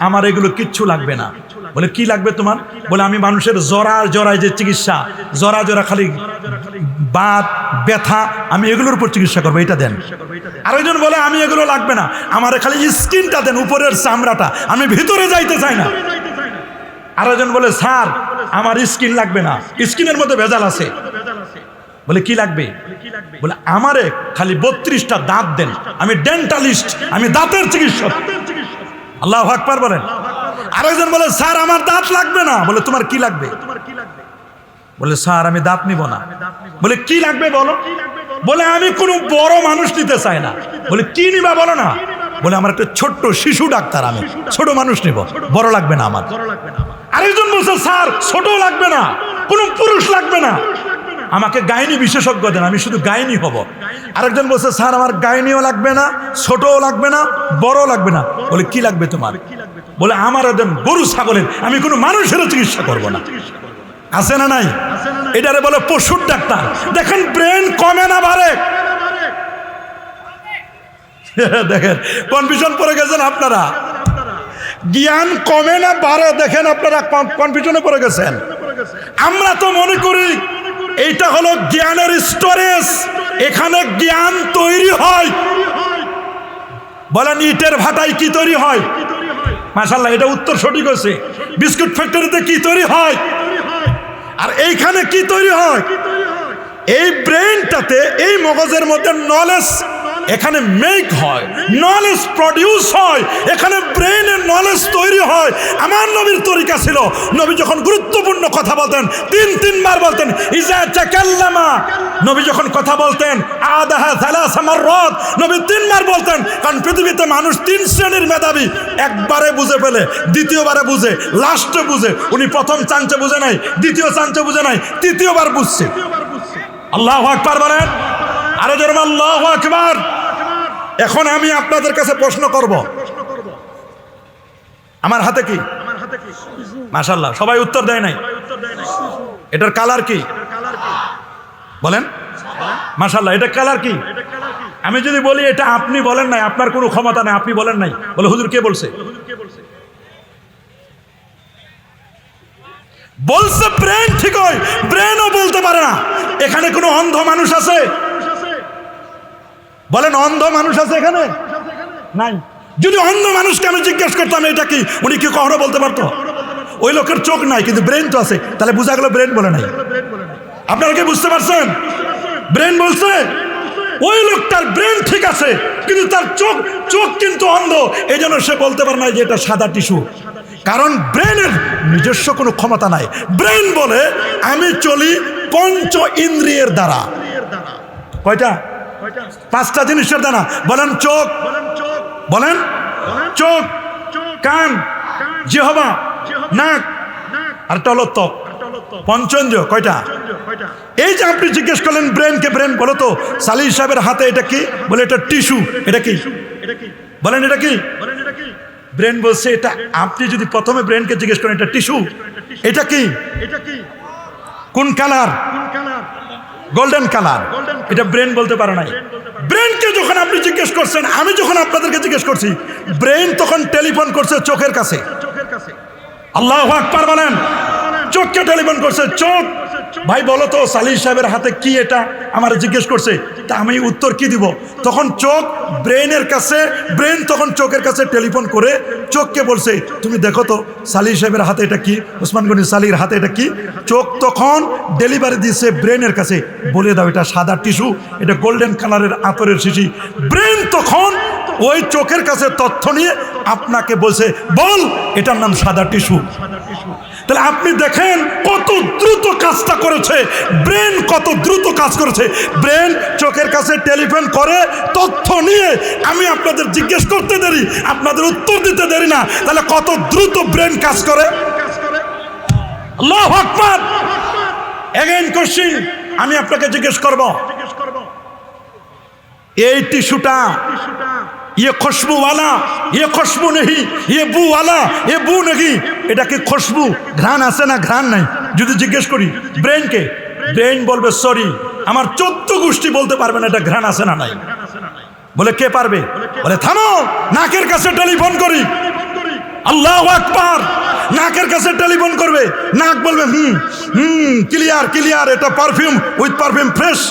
আমার এগুলো কিচ্ছু লাগবে না। বলে কি লাগবে তোমার? বলে আমি মানুষের জরায় যে চিকিৎসা, জরা খালি বাত ব্যথা, আমি এগুলোর উপর চিকিৎসা করবো, এটা দেন। আরেকজন বলে আমি এগুলো লাগবে না, আমার খালি স্কিনটা দেন, উপরের চামড়াটা, আমি ভিতরে যাইতে চাই না। আরেকজন বলে স্যার আমার স্কিন লাগবে না, স্কিনের মধ্যে ভেজাল আছে। বলে কি লাগবে? বলে আমারে খালি 32টা দাঁত দেন, আমি ডেন্টালিস্ট, আমি দাঁতের চিকিৎসক। আল্লাহু আকবার বলেন। আরেকজন বলে স্যার আমার দাঁত লাগবে না। বলে তোমার কি লাগবে? বলে স্যার আমি দাঁত নিব না। বলে কি লাগবে বলো? বলে আমি কোনো বড় মানুষ নিতে চাই না। বলে কি নিবা বলো না? বলে আমার একটা ছোট্ট শিশু ডাক্তার, আমি ছোট মানুষ নিব, বড় লাগবে না আমার। আরেকজন বলছে স্যার ছোট লাগবে না, কোনো পুরুষ লাগবে না, আমাকে গাইনি বিশেষজ্ঞ দেন, আমি শুধু গাইনি হব। আরেকজন বলছে স্যার আমার গাইনিও লাগবে না, ছোটও লাগবে না, বড় লাগবে না। বলে কি লাগবে তোমার? বলে আমারও দেন গরু ছাগলের, আমি কোনো মানুষেরও চিকিৎসা করব না। আছে না নাই? এটারে বলে পশুর ডাক্তার। দেখেন ব্রেন কমে না বাড়ে? দেখেন কনফিউশন পড়ে গেছেন আপনারা। জ্ঞান কমে না বাড়ে? দেখেন আপনারা কনফিউশনে পড়ে গেছেন। আমরা তো মনে করি এইটা হলো জ্ঞানের স্টোরেজ, এখানে জ্ঞান তৈরি হয়। বলেন ইটের ভাটায় কি তৈরি হয়? মাশাআল্লাহ, এটা উত্তর সঠিক হয়েছে। বিস্কুট ফ্যাক্টরিতে কি তৈরি হয়? আর এইখানে কি তৈরি হয়? এই ব্রেনটাতে, এই মগজের মধ্যে নলেজ এখানে মেক হয়, নলেজ প্রডিউস হয়, এখানে ব্রেনের নলেজ তৈরি হয়। আমার নবীর তরিকা ছিল, নবী যখন গুরুত্বপূর্ণ কথা বলতেন 3বার বলতেন ইজা তাকাল্লামা। নবী যখন কথা বলতেন আদাহা সালাসা মাররাত, নবী 3বার বলতেন। কারণ পৃথিবীতে মানুষ 3 শ্রেণীর মেধাবী, একবারে বুঝে ফেলে, দ্বিতীয়বারে বুঝে, লাস্টে বুঝে। উনি প্রথম চান্সে বুঝে নাই, দ্বিতীয় চান্সে বুঝে নাই, তৃতীয়বার বুঝছে। আল্লাহু আকবার বলেন। আরে জোরে আল্লাহু আকবার। এখন আমি আপনাদের কাছে প্রশ্ন করব, আমার হাতে কি? মাশাআল্লাহ, সবাই উত্তর দেয় নাই। এটার কালার কি বলেন? মাশাআল্লাহ, এটা কালার কি? আমি যদি বলি এটা আপনি বলেন নাই, আপনার কোনো ক্ষমতা নাই, আপনি বলেন নাই, বলে হুজুর কে বলছে? বলছে ব্রেন ঠিক হয়, ব্রেনও বলতে পারে না। এখানে কোনো অন্ধ মানুষ আছে? বলেন, অন্ধ মানুষ আছে এখানে? নাই। যদি অন্ধ মানুষকে আমি জিজ্ঞেস করতাম এটা কি, উনি কি কখনো বলতে পারতো? ওই লোকের চোখ নাই কিন্তু ব্রেন তো আছে, তাহলে বোঝা গেল ব্রেন বলে নাই। আপনারা কি বুঝতে পারছেন? ব্রেন বলছে, ওই লোকটার ব্রেন ঠিক আছে কিন্তু তার চোখ কিন্তু অন্ধ, এই জন্য সে বলতে পারে না যে এটা সাদা টিস্যু। কারণ ব্রেনের নিজস্ব কোনো ক্ষমতা নাই। ব্রেন বলে আমি চলি পঞ্চ ইন্দ্রিয়ের দ্বারা। কয়টা? পাঁচটা জিনিসের দ্বারা। বলেন চোখ, বলেন চোখ, কান, জিহ্বা, নাক আর ত্বক, পঞ্চেন্দ্রিয়। কয়টা? এই যে আপনি জিজ্ঞেস করলেন ব্রেনকে, ব্রেন বলো তো সালিহ সাহেবের হাতে এটা কি? বলে এটা টিস্যু। এটা কি? বলেন এটা কি? ব্রেন বলছে এটা। আপনি যদি প্রথমে ব্রেনকে জিজ্ঞেস করেন এটা টিস্যু, এটা কি? কোন কালার? Golden colour. এটা ব্রেন বলতে পারে নাই। ব্রেনকে যখন আপনি জিজ্ঞেস করছেন, আমি যখন আপনাদেরকে জিজ্ঞেস করছি, ব্রেন তখন টেলিফোন করছে চোখের কাছে। আল্লাহু আকবার বলেন। চোখকে টেলিফোন করছে। চোখ, ভাই বলো তো সালিহ সাহেবের হাতে কি এটা? আমার জিজ্ঞেস করছে, তা আমি উত্তর কি দিব? তখন চোখ ব্রেনের কাছে, ব্রেন তখন চোখের কাছে টেলিফোন করে চোখকে বলছে তুমি দেখো তো সালিহ সাহেবের হাতে এটা কি, ওসমান গনি সালির হাতে এটা কি? চোখ তখন ডেলিভারি দিয়েছে ব্রেনের কাছে, বলে দাও এটা সাদা টিস্যু, এটা গোল্ডেন কালারের আতরের শিশি। ব্রেন তখন ওই চোখের কাছে তথ্য নিয়ে আপনাকে বলছে বল এটার নাম সাদা টিস্যু। তাহলে আপনি দেখেন কত দ্রুত কাজটা করেছে ব্রেন, কত দ্রুত কাজ করেছে ব্রেন। চোখের কাছে টেলিফোন করে তথ্য নিয়ে আমি আপনাদের জিজ্ঞেস করতে দেরি, আপনাদের উত্তর দিতে দেরি না, তাহলে কত দ্রুত ব্রেন কাজ করে। আল্লাহু আকবার। এগেইন কোশ্চেন, আমি আপনাকে জিজ্ঞেস করব, এই টিস্যুটা ये खुशबू वाला, ये खुशबू नहीं, ये बू वाला, ये बू नहीं, এটা কি খুশবু? ঘ্রাণ আছে না ঘ্রাণ নাই? যদি জিজ্ঞেস করি ব্রেনকে, ব্রেন বলবে সরি, আমার 14 গোষ্ঠী বলতে পারবে না এটা ঘ্রাণ আছে না নাই। বলে কে পারবে? বলে থামো, নাকের কাছে টেলিফোন করি। আল্লাহু আকবার। নাকের কাছে টেলিফোন করবে, নাক বলবে ক্লিয়ার ক্লিয়ার, এটা perfume, with perfume fresh,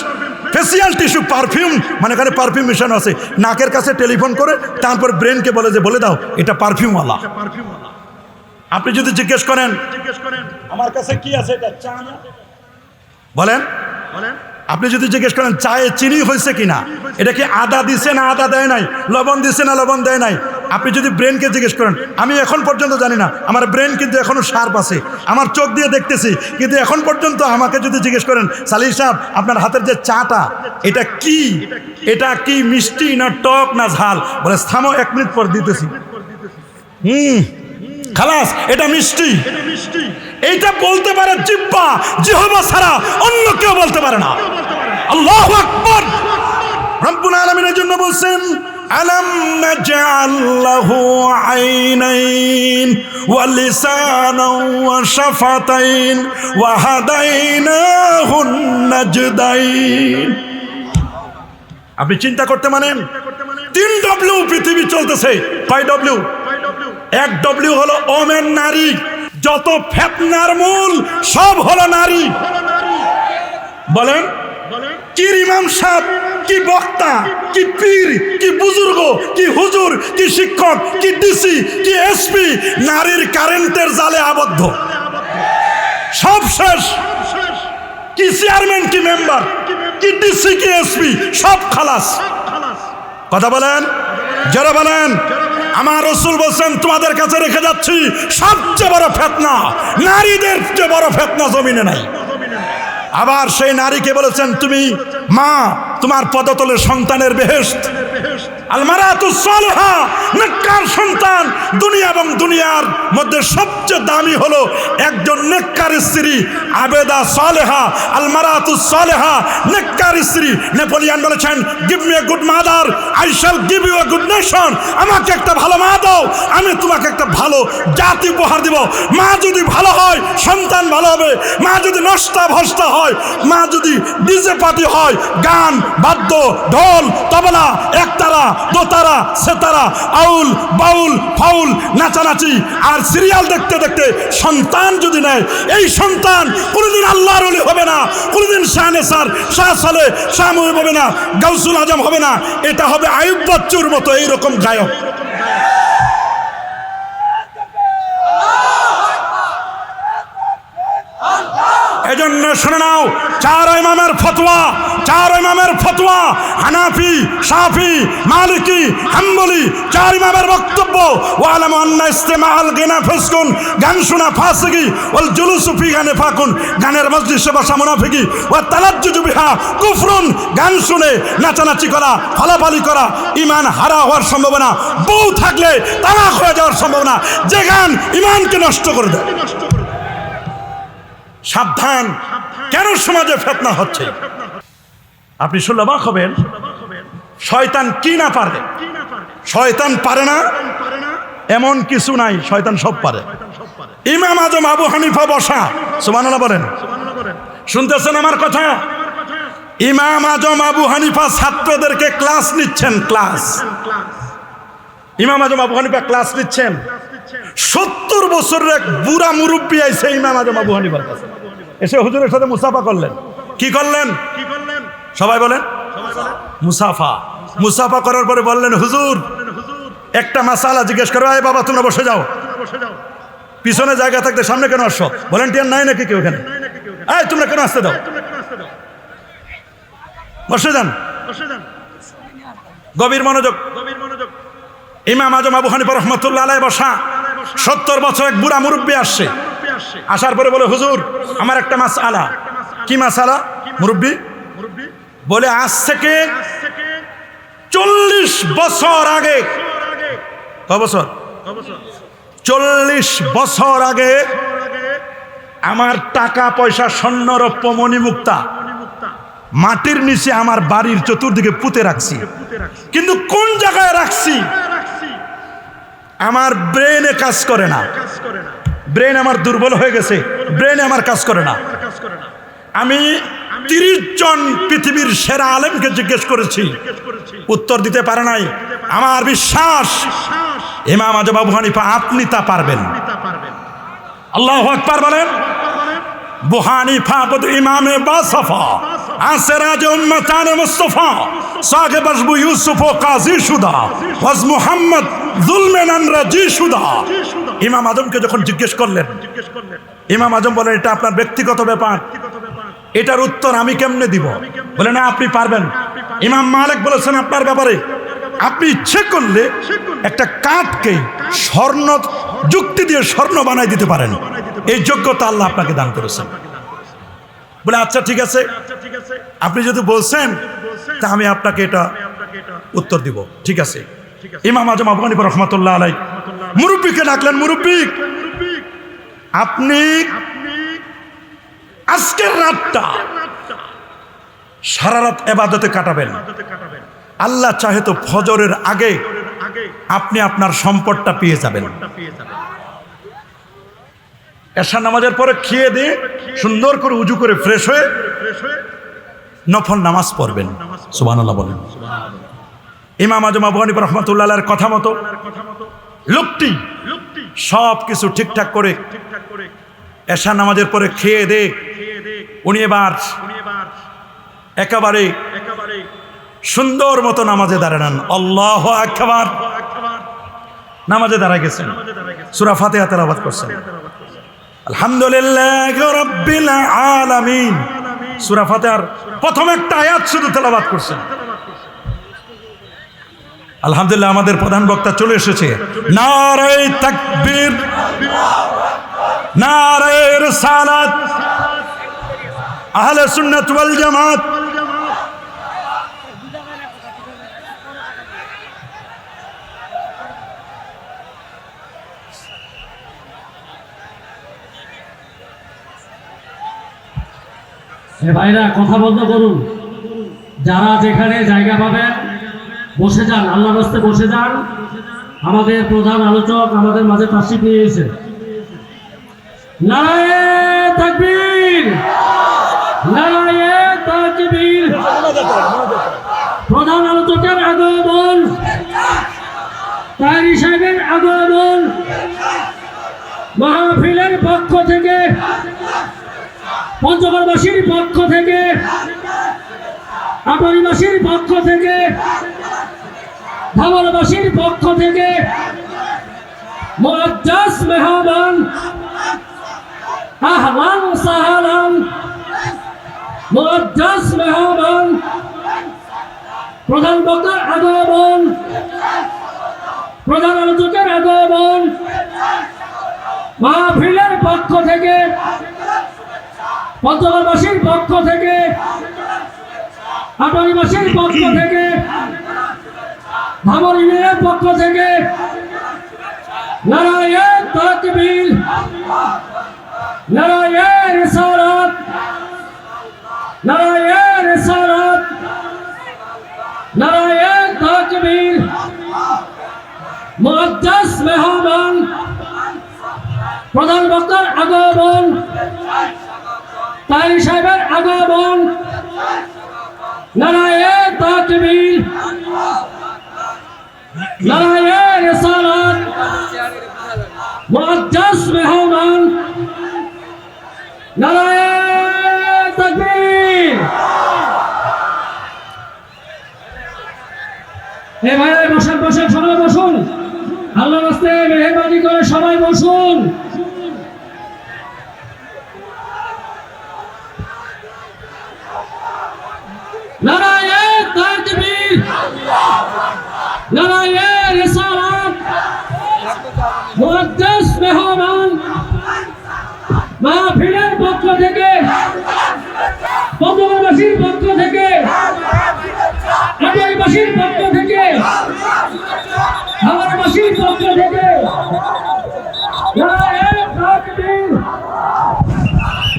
facial tissue perfume, মানে এখানে পারফিউম মিশানো আছে। নাকের কাছে টেলিফোন করে তারপর ব্রেনকে বলে যে বলে দাও এটা পারফিউমওয়ালা। আপনি যদি জিজ্ঞেস করেন আমার কাছে কি আছে, এটা চা না? বলেন, আপনি যদি জিজ্ঞেস করেন চায়ে চিনি হয়েছে কিনা, এটা কি আদা দিছে না আদা দেয় নাই, লবণ দিছে না লবণ দেয় নাই, আপনি যদি ব্রেনকে জিজ্ঞেস করেন, আমি এখন পর্যন্ত জানি না, আমার ব্রেন কিন্তু এখনো শার্প আছে, আমার চোখ দিয়ে দেখতেছি, কিন্তু এখন পর্যন্ত আমাকে যদি জিজ্ঞেস করেন সালিহ সাহেব আপনার হাতের যে চাটা এটা কি, এটা কি মিষ্টি না টক না ঝাল, বলে থামো 1 মিনিট পর দিতেছি, খালাস এটা মিষ্টি। এইটা বলতে পারে জিহ্বা, জিহ্বা ছাড়া অন্য কেউ বলতে পারে না। আল্লাহু আকবার। রব্বুল আলামিনের জন্য বলছেন আলাম নাজআল লাহু আইনাইন ওয়া লিসানান ওয়া শাফাতাইন ওয়া হাদাইনাহুন নাজদাইন। আপনি চিন্তা করতে মানেন 3W পৃথিবী চলতেছে। 5W? 1W হলো ওমেন, নারী। যত ফেতনার মূল সব হলো নারী। বলেন কি ইমাম সাহেব, কি বক্তা, কি পীর, কি বুজুর্গ, কি হুজুর, কি শিক্ষক, কি ডিসি, কি এসপি নারীর কারেন্টের জালে আবদ্ধ, সব শেষ। কি চেয়ারম্যান, কি মেম্বার, কি ডিসি, কি এসপি সব খালাস। কথা বলেন, যারা বলেন আমার রাসূল বলেন তোমাদের কাছে রেখে যাচ্ছি সবচেয়ে বড় ফিতনা, নারীদের চেয়ে বড় ফিতনা জমিনে নাই। আবার সেই নারীকে বলেছেন তুমি মা, তোমার পদতলে সন্তানের বেহেশত। আল মারাতুস সালিহা, নেককার সন্তান। দুনিয়া এবং দুনিয়ার মধ্যে সবচেয়ে দামি হলো একজন নেককার স্ত্রী, আবেদা সালেহা। আল মারাতুস সালেহা, নেককার স্ত্রী। নেপোলিয়ন বলেছেন give me a good mother, I shall give you a good nation. আমাকে একটা ভালো মা দাও, আমি তোমাকে একটা ভালো জাতি উপহার দিব। মা যদি ভালো হয় সন্তান ভালো হবে, মা যদি নষ্টা ভষ্টা হয়, মা যদি ডিজে পার্টি হয়, গান বাদ্য ঢোল তবলা একতারা দোতারা সেতারা আউল বাউল ফাউল নাচানাচি আর সিরিয়াল দেখতে দেখতে সন্তান যদি নেয়, এই সন্তান কোনোদিন আল্লাহর ওলি হবে না, কোনোদিন শাহনেসার শাহ সালে শাহ মুহিব হবে না, গাউসুল আজম হবে না, এটা হবে আয়ুব বাচ্চুর মতো এইরকম গায়ক। এজন্য শুনে নাও, চার ইমামের ফতোয়া হানাফি শাফি মালিকি হাম্বলি, চার ইমামের বক্তব্য ওয়ালামু আন্না ইস্তিমাআল গিনা ফিসকুন, গান শোনা ফাসিকি, ওয়াল জুলুসু ফি গানে ফাকুন, গানের মজলিসে বসা মুনাফিকি, ওয়া তালাজ্জুজু বিহা কুফরুন, গান শুনে নাচানাচি করা ফালাফালি করা ঈমান হারা হওয়ার সম্ভাবনা, বউ থাকলে তালাক হয়ে যাওয়ার সম্ভাবনা, যে গান ঈমানকে নষ্ট করে দেয়। সাবধান, কেন সমাজে ফিতনা হচ্ছে? আপনি শুনলে অবাক হবেন, শয়তান কি না পারে? শয়তান পারে না এমন কিছু নাই, শয়তান সব পারে। ইমাম আজম আবু হানিফা বসা, সুবহানাল্লাহ বলেন, শুনতেছেন আমার কথা? ইমাম আজম আবু হানিফা ছাত্রদেরকে ক্লাস নিচ্ছেন, ক্লাস। ইমাম আজম আবু হানিফা ক্লাস নিচ্ছেন। 70 বছরের এক বুড়া মুরব্বী আইছে ইমাম আজম আবু হানিফার কাছে, এসে হুজুরের সাথে মুসাফা করলেন। কি করলেন? সবাই বলেন মুসাফা করার পরে বললেন, হুজুর একটা মাসালা জিজ্ঞেস করো। আয় বাবা তোমরা বসে যাও, পিছনে জায়গা থাকতে সামনে কেন আসছো? ভলেন্টিয়ার নাই নাকি কেউ এখানে? এই তোমরা কেন আসতে দাও? বসে যান, গভীর মনোযোগ। ইমাম আজম আবু হানিফা রহমাতুল্লাহ আলাইহি বসা, 70 বছর এক বুড়া মুরব্বী আসছে। আসার পরে বলে, হুজুর আমার একটা মাসআলা। কি মাসআলা? মুরব্বী বলে, আজ থেকে 40 বছর আগে, কয় বছর? 40 বছর আগে আমার টাকা পয়সা স্বর্ণ রৌপ্য মণিমুক্তা মাটির নিচে আমার বাড়ির চতুর্দিকে পুঁতে রাখছি, কিন্তু কোন জায়গায় রাখছি আমার ব্রেনে কাজ করে না। ব্রেন আমার দুর্বল হয়ে গেছে, ব্রেনে আমার কাজ করে না। আমি 30 জন পৃথিবীর সেরা আলেমকে জিজ্ঞেস করেছি, উত্তর দিতে পারে নাই। আমার বিশ্বাস ইমাম আজম আবু হানিফা আপনি তা পারবেন। আল্লাহু আকবার বলেন। আবু হানিফা বদ ইমামে বাসফা আসরাজ উম্মতান মুস্তাফা সাহেব আবু ইউসুফ ও কাজী সুদা ওয়াজ মুহাম্মদ যুলমান রাজি সুদা। ইমাম আজমকে যখন জিজ্ঞেস করলেন, ইমাম আজম বলেন, এটা আপনার ব্যক্তিগত ব্যাপার, এটার উত্তর আমি কেমনে দিব? বলে, না আপনি পারবেন। ইমাম মালিক বলেছেন আপনার ব্যাপারে আপনি ইচ্ছে করলে একটা কাঠকে স্বর্ণ যুক্তি দিয়ে স্বর্ণ বানাই দিতে পারেন, এই যোগ্যতা আল্লাহ আপনাকে দান করেছেন। বলে, আচ্ছা ঠিক আছে, আপনি যদি বলছেন তা আমি আপনাকে এটা উত্তর দিব, ঠিক আছে। ইমাম আজম আবু হানিফা রাহমাতুল্লাহ আলাইহি মুরব্বিকে ডাকলেন, মুরব্বি আপনি আজকের রাতটা সারা রাত ইবাদতে কাটাবেন। আল্লাহ চাহে তো ফজরের আগে আপনি আপনার সম্পদটা পেয়ে যাবেন। এশা নামাজের পরে খেয়ে দিয়ে সুন্দর করে উজু করে ফ্রেশ হয়ে নফল নামাজ পড়বেন। সুবহানাল্লাহ বলেন। ইমাম আজম আবু হানিফা রাহমাতুল্লাহ আলাইহির কথা মতো লোকটি সব কিছু ঠিকঠাক করে এশা নামাজের পরে খেয়ে দে উনি এবার একেবারে সুন্দর মতো নামাজে দাঁড়ান। আল্লাহু আকবার। নামাজে দাঁড়ায় গেছেন, সূরা ফাতিহা তেলাওয়াত করছেন। আলহামদুলিল্লাহি রাব্বিল আলামিন, সূরা ফাতিহার প্রথম একটা আয়াত শুধু তেলাওয়াত করছেন। আলহামদুলিল্লাহ, আমাদের প্রধান বক্তা চলে এসেছে। নারে তাকবীর, নারে রিসালাত, আহলে সুন্নাত ওয়াল জামাত। ভাইরা কথা বন্ধ করুন, যারা যেখানে জায়গা পাবেন বসে যান, আল্লাহর রাস্তায় বসে যান। আমাদের প্রধান আলোচক আমাদের মাঝে তাশরীফ নিয়ে এসেছে। নারায়ে তাকবীর, নারায়ে তাকবীর। প্রধান আলোচকের আগমন। তারি সাহেবের আগমন মাহফিলের পক্ষ থেকে, পঞ্চগড়বাসীর পক্ষ থেকে, আটরিবাসীর পক্ষ থেকে, ধামরাবাসীর পক্ষ থেকে মুআজ্জাজ মেহমান, আহলান সাহলান, মুআজ্জাজ মেহমান, প্রধান বক্তার আগমন, প্রধান আলোচকের আগমন, মাহফিলের পক্ষ থেকে, পঞ্চগড়বাসীর পক্ষ থেকে, আটরিবাসীর পক্ষ থেকে, ধামর ইউনিয়নের পক্ষ থেকে নারায়ে তাকবীর, নারায়ে রিসালাত, নারায়ে রিসালাত, নারায়ে তাকবীর। মুআজ্জাজ মেহমান, প্রধান বক্তার আগমন, তারি সাহেবের আগমন, নারায়ে তাকবীর, নারায়ে রিসালাত, মুআজ্জাজ মেহমান, নারায়ে তাকবীর। এ ভাই বসেন বসেন, সবাই বসুন, আল্লাহর রাস্তে মেহেরবানি করে সবাই বসুন। নারায়ে তাকবীর, নারায়ে রিসালাত, মুআজ্জাজ মেহমান, মাহফিলের পক্ষ থেকে, পঞ্চগড়বাসীর পক্ষ থেকে, আটরিবাসীর পক্ষ থেকে, ধামরাবাসীর পক্ষ থেকে নারায়ে তাকবীর,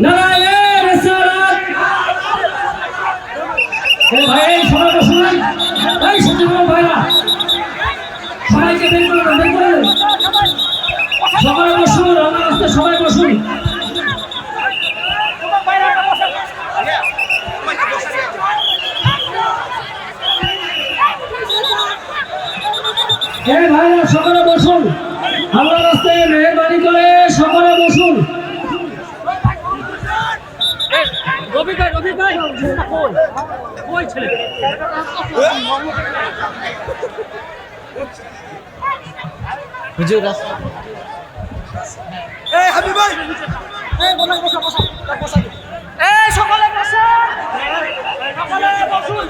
নারায়ে রিসালাত। এ ভাই সবাই বসুন, এই সচিব ভাইরা সবাইকে বের করে দেন, বের করে দেন। সবাই বসুন, আমার কাছে সবাই বসুন। এ ভাইরা সকলে বসুন, আল্লাহর রাস্তায় মেহেরবানি করে সকলে বসুন। রবি ভাই কই ছেলে হুজুর রাস্তা এই হাবিব ভাই, এই বসা বসা বসা বসা, এই সকলে বসুন, সকলে বসুন।